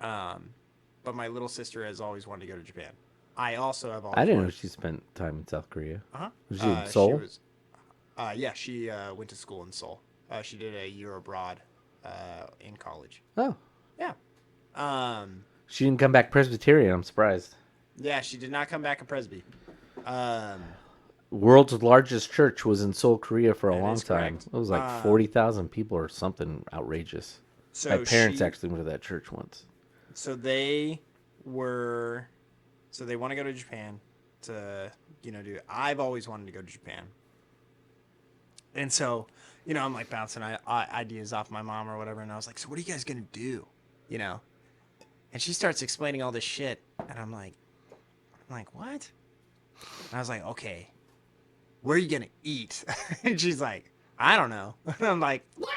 But my little sister has always wanted to go to Japan. I also have always. I didn't know wanted... she spent time in South Korea. Uh-huh. Was she in Seoul? She was, yeah, she went to school in Seoul. She did a year abroad in college. Oh, Yeah. she didn't come back Presbyterian. I'm surprised. Yeah, she did not come back a Presby. World's largest church was in Seoul, Korea for a That long is time. correct. It was like 40,000 people or something outrageous. So My parents she- actually went to that church once. So they were, so they want to go to Japan to, do. I've always wanted to go to Japan, and so, I'm like bouncing ideas off my mom or whatever, and I was like, so what are you guys gonna do, And she starts explaining all this shit, and I'm like, what? And I was like, okay, where are you gonna eat? And she's like, I don't know. And I'm like, what?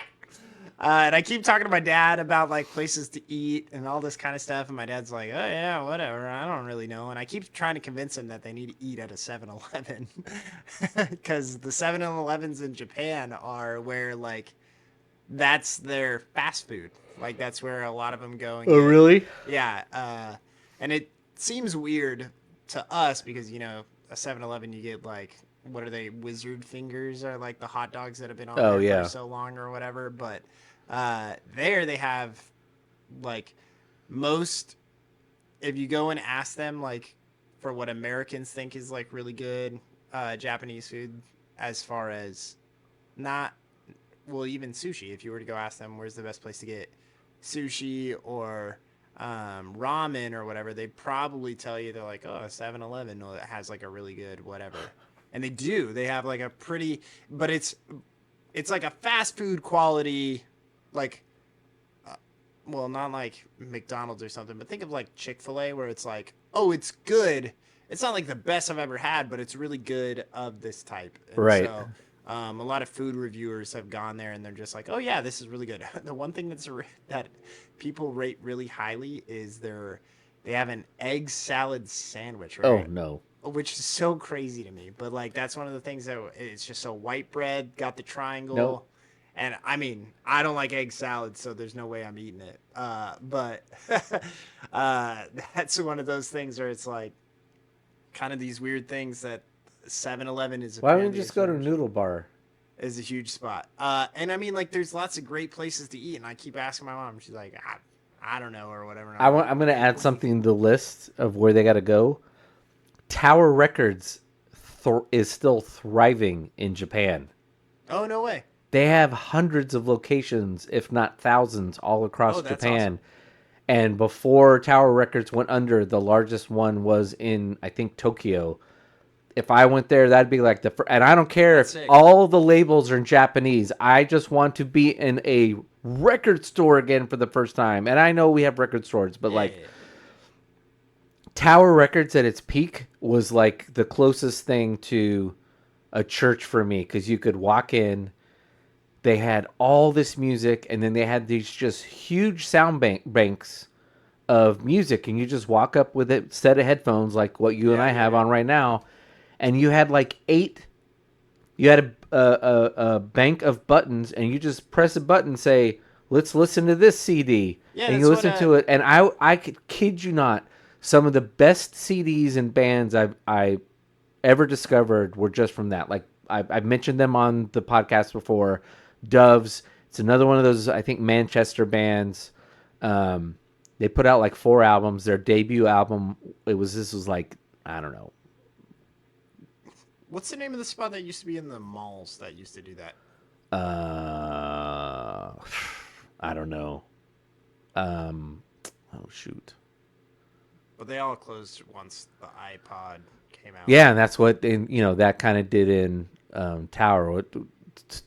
And I keep talking to my dad about like places to eat and all this kind of stuff. And my dad's like, oh yeah, whatever. I don't really know. And I keep trying to convince him that they need to eat at a 7-Eleven because the 7-Elevens in Japan are where like, that's their fast food. Like that's where a lot of them go. And Really? Yeah. And it seems weird to us because, a 7-Eleven, you get like, what are they, wizard fingers or like the hot dogs that have been on there for so long or whatever. But there they have like most, if you go and ask them like for what Americans think is like really good Japanese food, as far as not, well, even sushi, if you were to go ask them where's the best place to get sushi or ramen or whatever, they'd probably tell you, they're like, oh, 7-Eleven has like a really good whatever. And they do. They have like a pretty, but it's like a fast food quality, like, well, not like McDonald's or something, but think of like Chick-fil-A where it's like, oh, it's good. It's not like the best I've ever had, but it's really good of this type. And Right. So, a lot of food reviewers have gone there and they're just like, oh yeah, this is really good. The one thing that people rate really highly is they have an egg salad sandwich, right? Oh, no. Which is so crazy to me, but like that's one of the things that it's just so white bread, got the triangle, Nope. and I mean I don't like egg salad, so there's no way I'm eating it. But that's one of those things where it's like kind of these weird things that 7-Eleven is. Why don't we just go to Noodle Bar? Is a huge spot, and I mean like there's lots of great places to eat, and I keep asking my mom, she's like, I don't know or whatever. I'm going to add something to the list of where they got to go. Tower Records is still thriving in Japan. Oh, no way. They have hundreds of locations, if not thousands, all across Japan. Awesome. And before Tower Records went under, the largest one was in, I think, Tokyo. If I went there, that'd be like and I don't care if all the labels are in Japanese. I just want to be in a record store again for the first time. And I know we have record stores, but Tower Records at its peak was like the closest thing to a church for me, because you could walk in, they had all this music, and then they had these just huge sound banks of music, and you just walk up with a set of headphones like what you and I have on right now, and you had like you had a bank of buttons, and you just press a button, say, let's listen to this CD, and you listen to it, and I could kid you not, some of the best CDs and bands I ever discovered were just from that. Like I've mentioned them on the podcast before. Doves. It's another one of those, I think, Manchester bands. They put out like 4 albums. Their debut album, this was like, I don't know. What's the name of the spot that used to be in the malls that used to do that? I don't know. Oh shoot. But they all closed once the iPod came out. Yeah, and that's what that kind of did in Tower.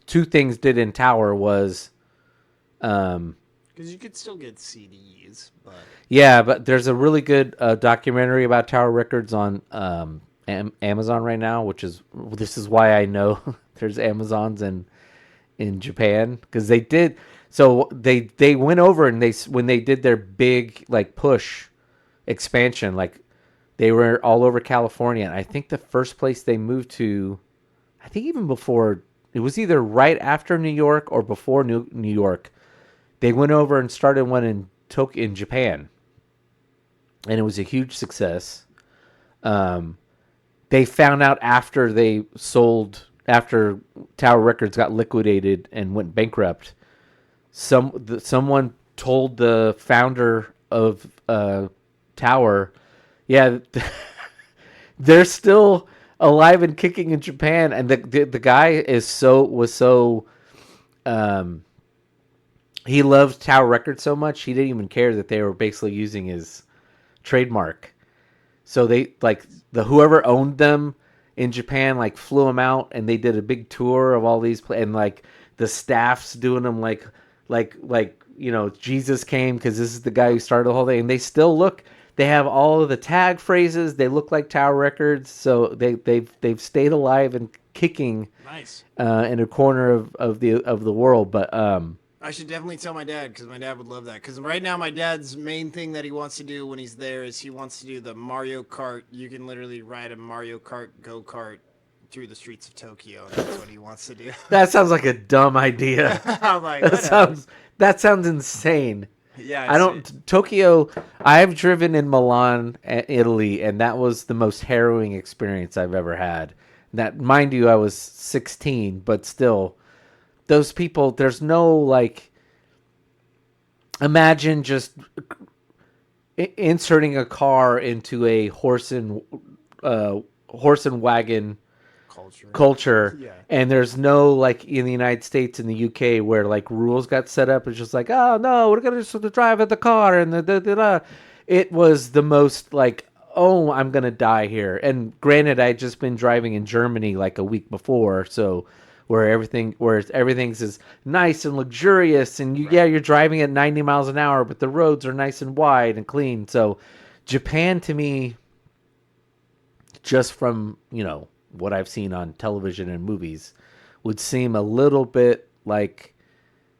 two things did in Tower was, Because you could still get CDs, but yeah, but there's a really good documentary about Tower Records on Amazon right now, this is why I know there's Amazons in Japan, because they did. So they went over and when they did their big like push expansion, like they were all over California, and I think the first place they moved to, I think even before, it was either right after New York or before New York, they went over and started one in Tokyo in Japan, and it was a huge success. They found out after after Tower Records got liquidated and went bankrupt, someone told the founder of Tower, yeah, they're still alive and kicking in Japan, and the guy was so he loved Tower Records so much he didn't even care that they were basically using his trademark. So they whoever owned them in Japan like flew them out, and they did a big tour of all these and like the staff's doing them like Jesus came, because this is the guy who started the whole thing, and they still look. They have all of the tag phrases. They look like Tower Records, so they've stayed alive and kicking. nice. In a corner of the world, but I should definitely tell my dad, because my dad would love that. Because right now, my dad's main thing that he wants to do when he's there is he wants to do the Mario Kart. You can literally ride a Mario Kart go-kart through the streets of Tokyo. That's what he wants to do. that sounds like a dumb idea. I'm like, That sounds insane. yeah. I don't Tokyo. I've driven in Milan, Italy, and that was the most harrowing experience I've ever had. That, mind you, I was 16, but still, those people. There's no like. Imagine just inserting a car into a horse and wagon culture, Yeah. and there's no like in the United States and the UK where like rules got set up. It's just like, oh no, we're gonna just drive at the car and it was the most like, oh, I'm gonna die here. And granted, I had just been driving in Germany like a week before, so where everything's is nice and luxurious, and you're driving at 90 miles an hour, but the roads are nice and wide and clean. So Japan to me, just from what I've seen on television and movies, would seem a little bit like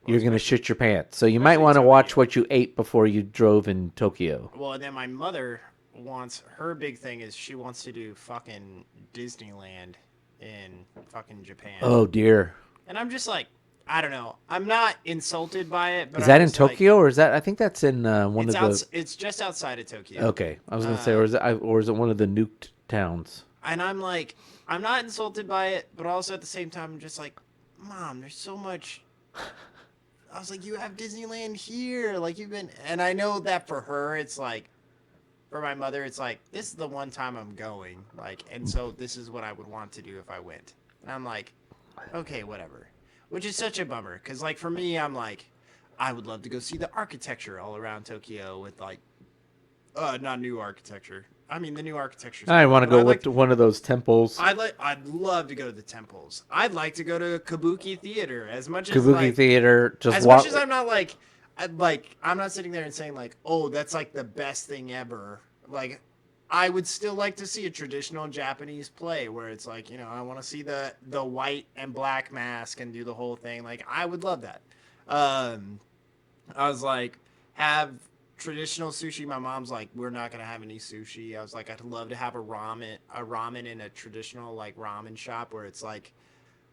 you're going to shit your pants. So you might want to watch what you ate before you drove in Tokyo. Well, and then my mother her big thing is she wants to do fucking Disneyland in fucking Japan. Oh dear. And I'm just like, I don't know. I'm not insulted by it. But is that in Tokyo, or is that? I think that's in It's just outside of Tokyo. Okay, I was going to say, or is it one of the nuked towns? And I'm like, I'm not insulted by it, but also at the same time, I'm just like, Mom, there's so much. I was like, you have Disneyland here, like you've been, and I know that for her, it's like, for my mother, it's like, this is the one time I'm going, like, and so this is what I would want to do if I went. And I'm like, okay, whatever. Which is such a bummer, because, like, for me, I'm like, I would love to go see the architecture all around Tokyo with, like, not new architecture. I mean, the new architecture. I want to go to one of those temples. I'd love to go to the temples. I'd like to go to Kabuki Theater as much as Kabuki Theater. Much as I'm not like, I'm not sitting there and saying like, oh, that's like the best thing ever. Like, I would still like to see a traditional Japanese play where it's like, I want to see the white and black mask and do the whole thing. Like, I would love that. I was like, have traditional sushi. My mom's like, we're not gonna have any sushi. I was like, I'd love to have a ramen in a traditional like ramen shop where it's like,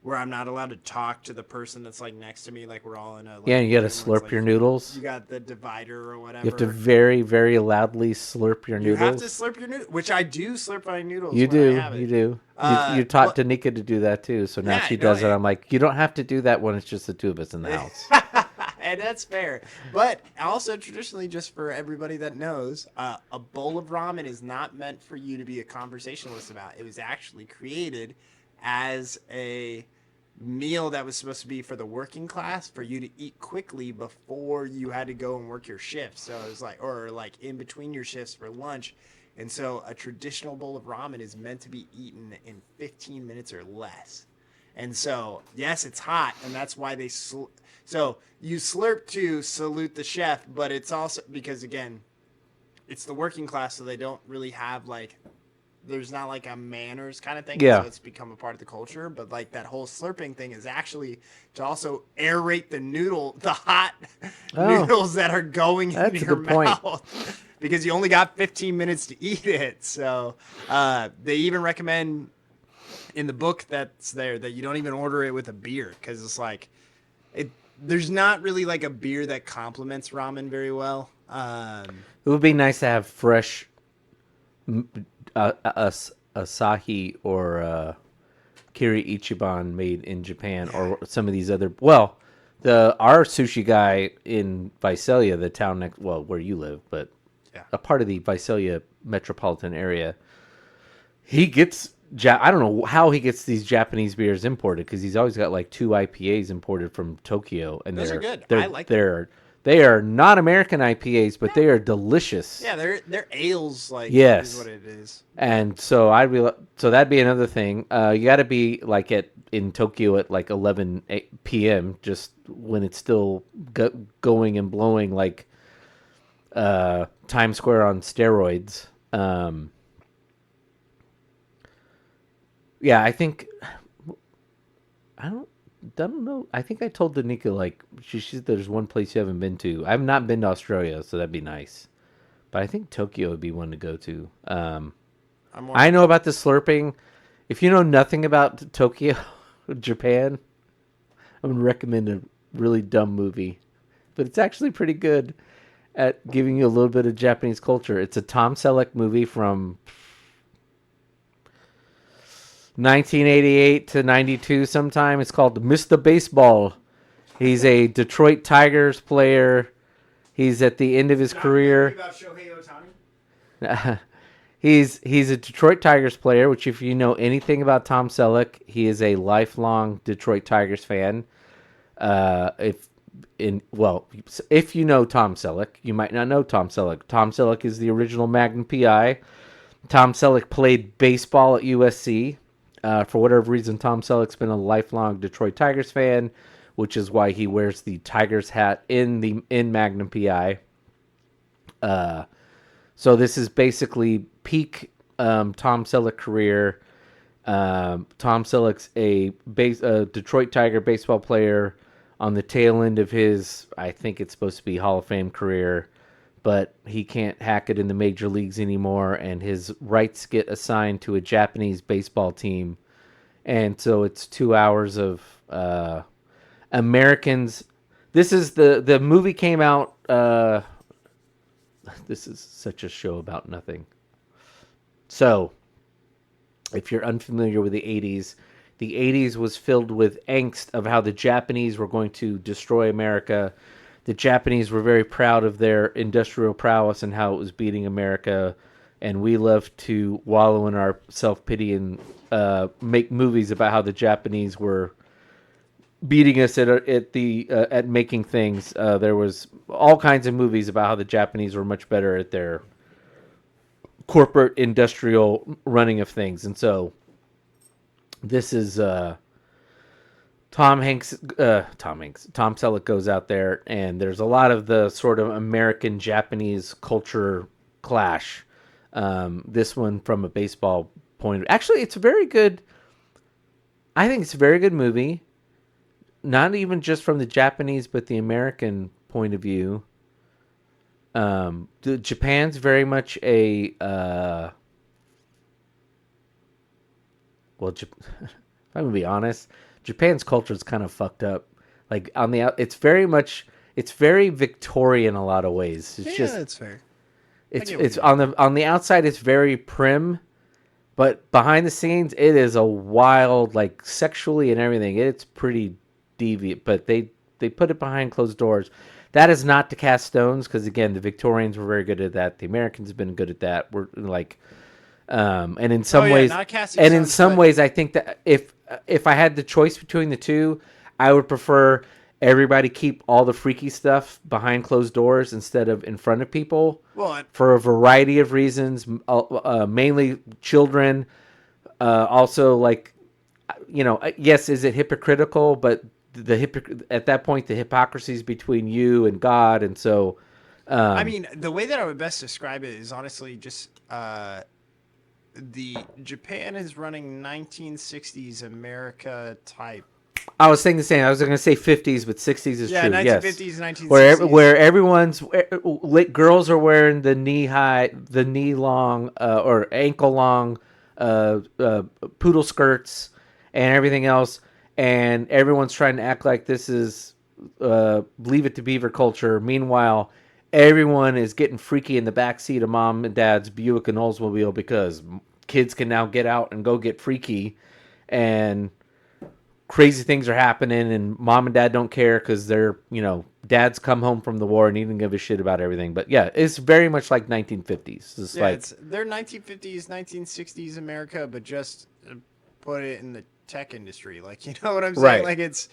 where I'm not allowed to talk to the person that's like next to me. Like we're all in a you got to slurp your noodles. You got the divider or whatever. You have to very, very loudly slurp your noodles. You have to slurp your noodles, which I do slurp my noodles. You do. You taught Danica to do that too, so now she does it. I'm like, you don't have to do that when it's just the two of us in the house. And that's fair. But also traditionally, just for everybody that knows, a bowl of ramen is not meant for you to be a conversationalist about. It was actually created as a meal that was supposed to be for the working class, for you to eat quickly before you had to go and work your shift. So it was like, or like in between your shifts for lunch. And so a traditional bowl of ramen is meant to be eaten in 15 minutes or less. And so, yes, it's hot, and that's why they. So you slurp to salute the chef, but it's also because again, it's the working class, so they don't really have like. There's not like a manners kind of thing, Yeah. so it's become a part of the culture. But like that whole slurping thing is actually to also aerate the hot noodles that are going That's into a your good point. mouth, because you only got 15 minutes to eat it. So they even recommend in the book that's there that you don't even order it with a beer, because it's like there's not really like a beer that complements ramen very well. It would be nice to have fresh Asahi or Kiri Ichiban made in Japan, or some of these other. Well, our sushi guy in Visalia, the town next, well, where you live, but a part of the Visalia metropolitan area, he gets. I don't know how he gets these Japanese beers imported, because he's always got like 2 IPAs imported from Tokyo, and Those are good. I like them. They are not American IPAs, but they are delicious. Yeah, they're ales, like, yes, is what it is. And so so that'd be another thing. You got to be like in Tokyo at like 11 p.m. just when it's still going and blowing like Times Square on steroids. Yeah, I think I don't know. I think I told Danica, like, she said there's one place you haven't been to. I've not been to Australia, so that'd be nice. But I think Tokyo would be one to go to. I know about the slurping. If you know nothing about Tokyo, Japan, I would recommend a really dumb movie. But it's actually pretty good at giving you a little bit of Japanese culture. It's a Tom Selleck movie from 1988 to 92 sometime. It's called Mr. Baseball. He's a Detroit Tigers player. He's at the end of his career. About Shohei Ohtani? He's a Detroit Tigers player, which if you know anything about Tom Selleck, he is a lifelong Detroit Tigers fan. If you know Tom Selleck, you might not know Tom Selleck. Tom Selleck is the original Magnum PI. Tom Selleck played baseball at USC. For whatever reason, Tom Selleck's been a lifelong Detroit Tigers fan, which is why he wears the Tigers hat in Magnum PI. So this is basically peak Tom Selleck career. Tom Selleck's a Detroit Tiger baseball player on the tail end of his, I think it's supposed to be Hall of Fame career, but he can't hack it in the major leagues anymore, and his rights get assigned to a Japanese baseball team. And so it's 2 hours of Americans. This is the movie came out. This is such a show about nothing. So, if you're unfamiliar with the 80s was filled with angst of how the Japanese were going to destroy America. The Japanese were very proud of their industrial prowess and how it was beating America. And we love to wallow in our self-pity and make movies about how the Japanese were beating us at making things. There was all kinds of movies about how the Japanese were much better at their corporate industrial running of things. And so this is Tom Selleck goes out there, and there's a lot of the sort of American Japanese culture clash. This one from a baseball point. Actually, it's very good. I think it's a very good movie. Not even just from the Japanese, but the American point of view. Japan's very much a if I'm gonna be honest, Japan's culture is kind of fucked up. Like it's very Victorian in a lot of ways. That's fair. It's on the outside it's very prim, but behind the scenes it is a wild, like sexually and everything. It's pretty deviant, but they put it behind closed doors. That is not to cast stones, because again, the Victorians were very good at that. The Americans have been good at that. We're like, and in some ways, I think that if I had the choice between the two, I would prefer everybody keep all the freaky stuff behind closed doors instead of in front of people. For a variety of reasons, mainly children. Also, like yes, is it hypocritical? But at that point, the hypocrisy is between you and God, and so. I mean, the way that I would best describe it is honestly just the Japan is running 1960s America type. I was saying the same. I was going to say 50s, but 60s is Yeah, true. 1950s, Yes, 1960s. where girls are wearing the knee long, or ankle long, poodle skirts and everything else, and everyone's trying to act like this is Leave It to Beaver culture. Meanwhile, everyone is getting freaky in the back seat of mom and dad's Buick and Oldsmobile because kids can now get out and go get freaky, and crazy things are happening, and mom and dad don't care because they're, dad's come home from the war and he didn't give a shit about everything. But yeah, it's very much like 1950s. It's Yeah, like they're 1950s, 1960s America, but just put it in the tech industry. Like, you know what I'm saying? Right. Like it's,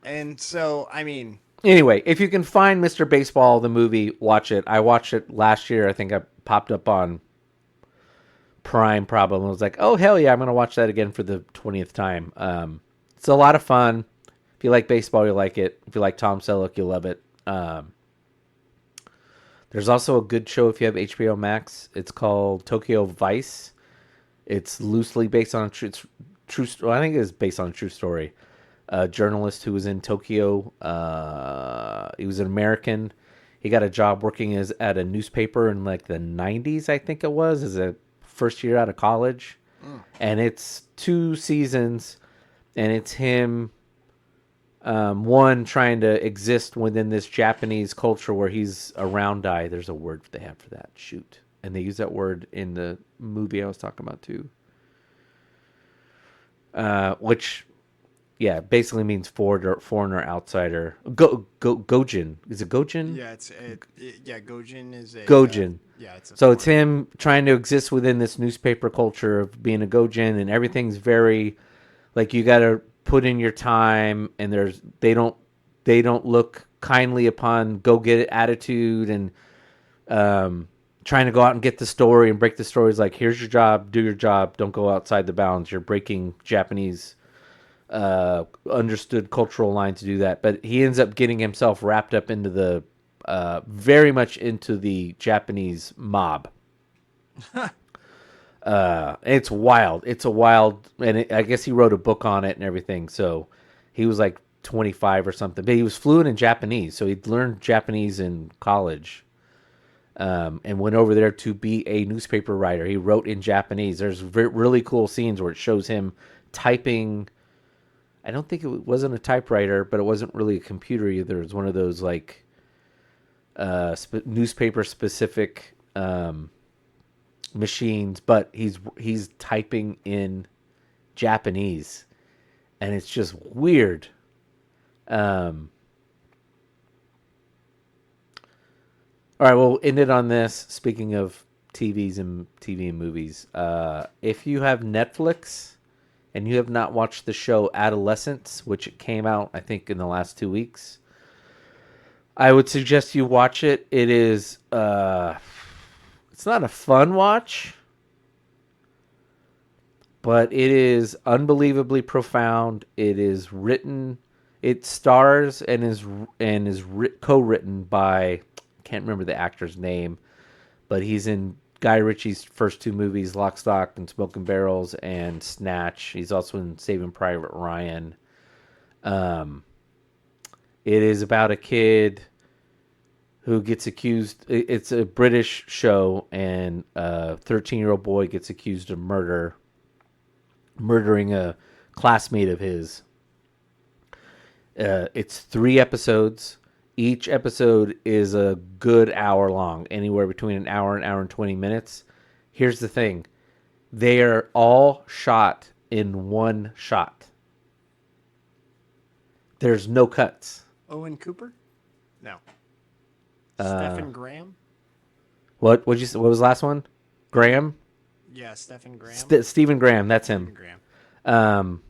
and so, I mean, anyway, if you can find Mr. Baseball, the movie, watch it. I watched it last year. I think I popped up on Prime probably. I was like, oh, hell yeah, I'm going to watch that again for the 20th time. It's a lot of fun. If you like baseball, you'll like it. If you like Tom Selleck, you'll love it. There's also a good show if you have HBO Max. It's called Tokyo Vice. It's loosely based on a true story. I think it is based on a true story. A journalist who was in Tokyo. He was an American. He got a job working at a newspaper in like the 90s, I think it was, as a first year out of college. And it's 2 seasons, and it's him, one, trying to exist within this Japanese culture where he's a round eye. There's a word they have for that. Shoot. And they use that word in the movie I was talking about too. Which, yeah, basically means foreigner, outsider. Gojin. Is it Gojin? Yeah, Gojin is a... Gojin. It's a So it's him trying to exist within this newspaper culture of being a Gojin, and everything's very, like, you got to put in your time, and they don't look kindly upon go get it attitude, and trying to go out and get the story and break the stories. Like, here's your job, do your job, don't go outside the bounds. You're breaking Japanese understood cultural line to do that. But he ends up getting himself wrapped up into the very much into the Japanese mob. It's wild. It's a wild, and I guess he wrote a book on it and everything. So he was like 25 or something, but he was fluent in Japanese. So he'd learned Japanese in college, and went over there to be a newspaper writer. He wrote in Japanese. There's really cool scenes where it shows him typing. I don't think it wasn't a typewriter, but it wasn't really a computer either. It was one of those like newspaper specific machines, but he's typing in Japanese, and it's just weird. All right, we'll end it on this. Speaking of TV and movies, if you have Netflix and you have not watched the show Adolescence, which came out, I think, in the last 2 weeks, I would suggest you watch it. It is, it's not a fun watch, but it is unbelievably profound. It is written, it stars and is co-written by, can't remember the actor's name, but he's in Guy Ritchie's first 2 movies, Lock, Stock, and Smoking Barrels, and Snatch. He's also in Saving Private Ryan. It is about a kid who gets accused. It's a British show, and a 13-year-old boy gets accused of murdering a classmate of his. It's 3 episodes. Each episode is a good hour long, anywhere between an hour and 20 minutes. Here's the thing. They are all shot in one shot. There's no cuts. Owen Cooper? No. Stephen Graham? What was the last one? Graham? Yeah, Stephen Graham. Stephen Graham, that's him. Stephen Graham.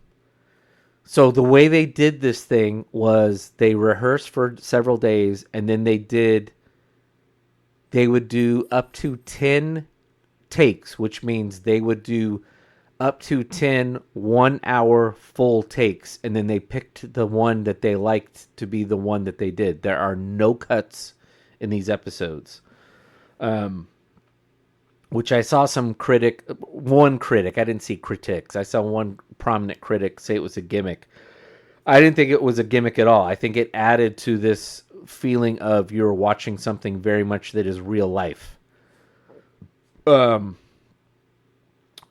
So the way they did this thing was they rehearsed for several days, and then they would do up to 10 takes, which means they would do up to 10 1-hour full takes, and then they picked the one that they liked to be the one that they did. There are no cuts in these episodes. Which I saw one critic, I didn't see critics. I saw one prominent critic say it was a gimmick. I didn't think it was a gimmick at all. I think it added to this feeling of you're watching something very much that is real life.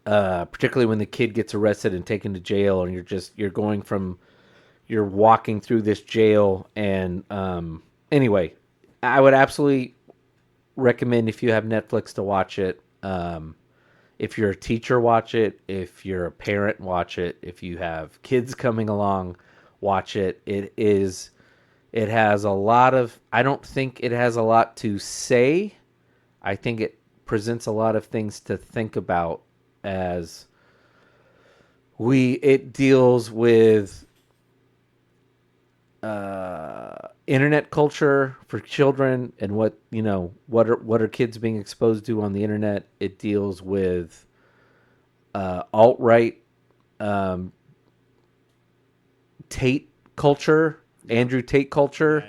Particularly when the kid gets arrested and taken to jail, and you're walking through this jail. And anyway, I would absolutely recommend, if you have Netflix, to watch it. If you're a teacher, watch it. If you're a parent, watch it. If you have kids coming along, watch it. It has a lot of, I don't think it has a lot to say. I think it presents a lot of things to think about, as it deals with internet culture for children, and what are kids being exposed to on the internet. It deals with alt-right Tate culture, Andrew Tate culture.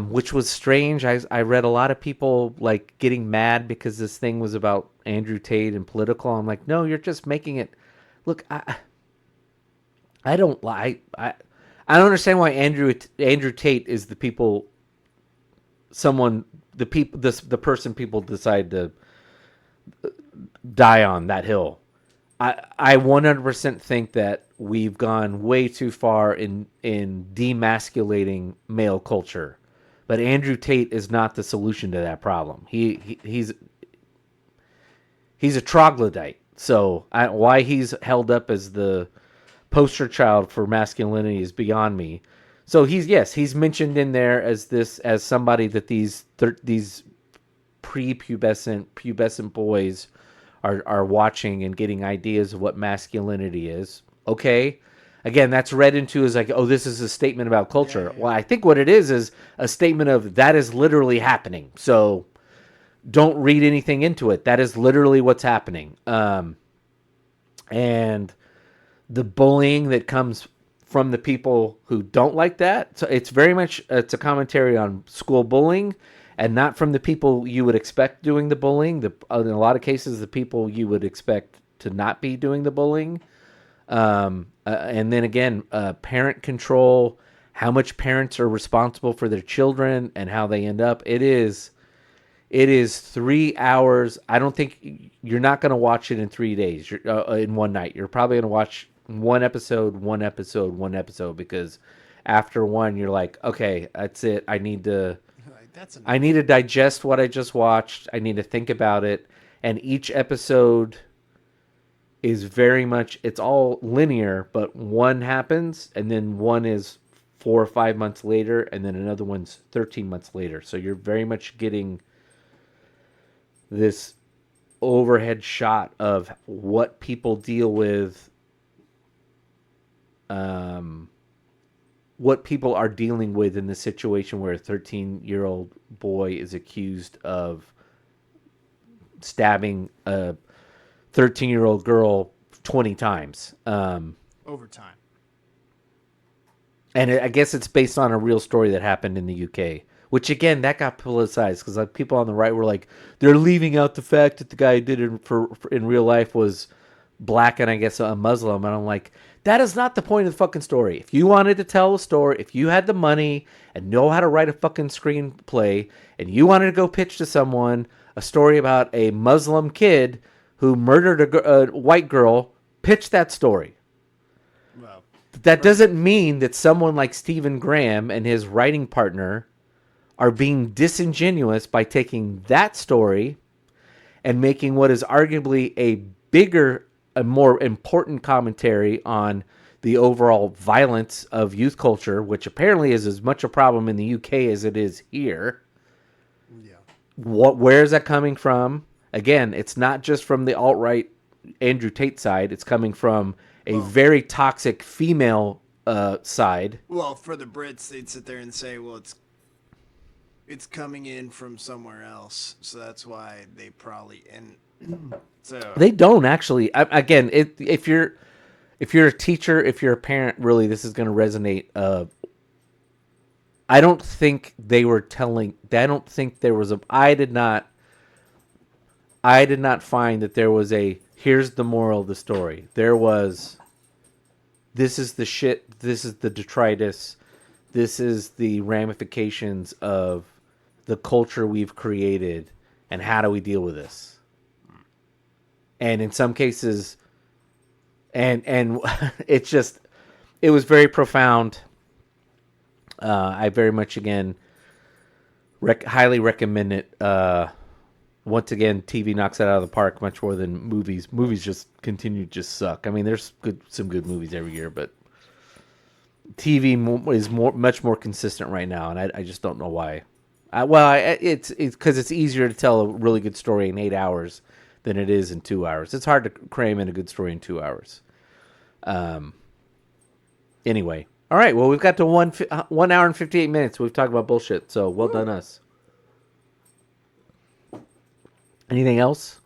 Which was strange. I read a lot of people like getting mad because this thing was about Andrew Tate and political. I'm like, no, you're just making it. Look, I don't understand why Andrew Tate is the person people decide to die on that hill. I 100% think that we've gone way too far in demasculating male culture, but Andrew Tate is not the solution to that problem. He's a troglodyte, so why he's held up as the poster child for masculinity is beyond me. So he's mentioned in there as somebody that these pubescent boys are watching and getting ideas of what masculinity is. Okay. Again, that's read into as like, oh, this is a statement about culture. Yeah. Well, I think what it is a statement of that is literally happening. So don't read anything into it. That is literally what's happening. And the bullying that comes from the people who don't like that. So it's very much, it's a commentary on school bullying, and not from the people you would expect doing the bullying. In a lot of cases, the people you would expect to not be doing the bullying. And then again, parent control, how much parents are responsible for their children and how they end up. It is 3 hours. I don't think you're not going to watch it in 3 days, in one night. You're probably going to watch one episode, because after one, you're like, okay, that's it. I need to digest what I just watched. I need to think about it. And each episode is very much, it's all linear, but one happens, and then one is 4 or 5 months later, and then another one's 13 months later. So you're very much getting this overhead shot of what people deal with, what people are dealing with in the situation where a 13-year-old boy is accused of stabbing a 13-year-old girl 20 times. Over time. And I guess it's based on a real story that happened in the UK, which, again, that got politicized because like people on the right were like, they're leaving out the fact that the guy who did it in real life was black and I guess a Muslim. And I'm like, that is not the point of the fucking story. If you wanted to tell a story, if you had the money and know how to write a fucking screenplay, and you wanted to go pitch to someone a story about a Muslim kid who murdered a white girl, pitch that story. Well, that doesn't mean that someone like Stephen Graham and his writing partner are being disingenuous by taking that story and making what is arguably a more important commentary on the overall violence of youth culture, which apparently is as much a problem in the UK as it is here. Yeah. Where is that coming from? Again, it's not just from the alt-right Andrew Tate side. It's coming from a very toxic female side. Well, for the Brits, they'd sit there and say, well, it's coming in from somewhere else. So that's why they probably, and So They don't actually. Again, if you're a teacher, if you're a parent, really, this is going to resonate. I don't think they were telling. I don't think there was a. I did not find that there was a. Here's the moral of the story. There was. This is the shit. This is the detritus. This is the ramifications of the culture we've created, and how do we deal with this? And in some cases, and it's just, it was very profound. I very much, again, highly recommend it. Once again, TV knocks it out of the park much more than movies. Movies just continue to just suck. I mean, there's some good movies every year, but TV is much more consistent right now, and I just don't know why. It's because it's easier to tell a really good story in 8 hours than it is in 2 hours. It's hard to cram in a good story in 2 hours. Anyway, all right. Well, we've got to 1 hour and 58 minutes. We've talked about bullshit, so well done us. Anything else?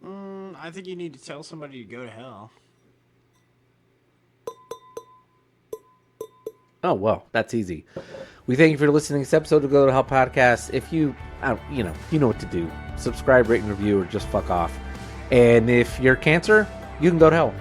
I think you need to tell somebody to go to hell. Oh, well, that's easy. We thank you for listening to this episode of Go to Hell Podcast. If you know what to do. Subscribe, rate, and review, or just fuck off. And if you're cancer, you can go to hell.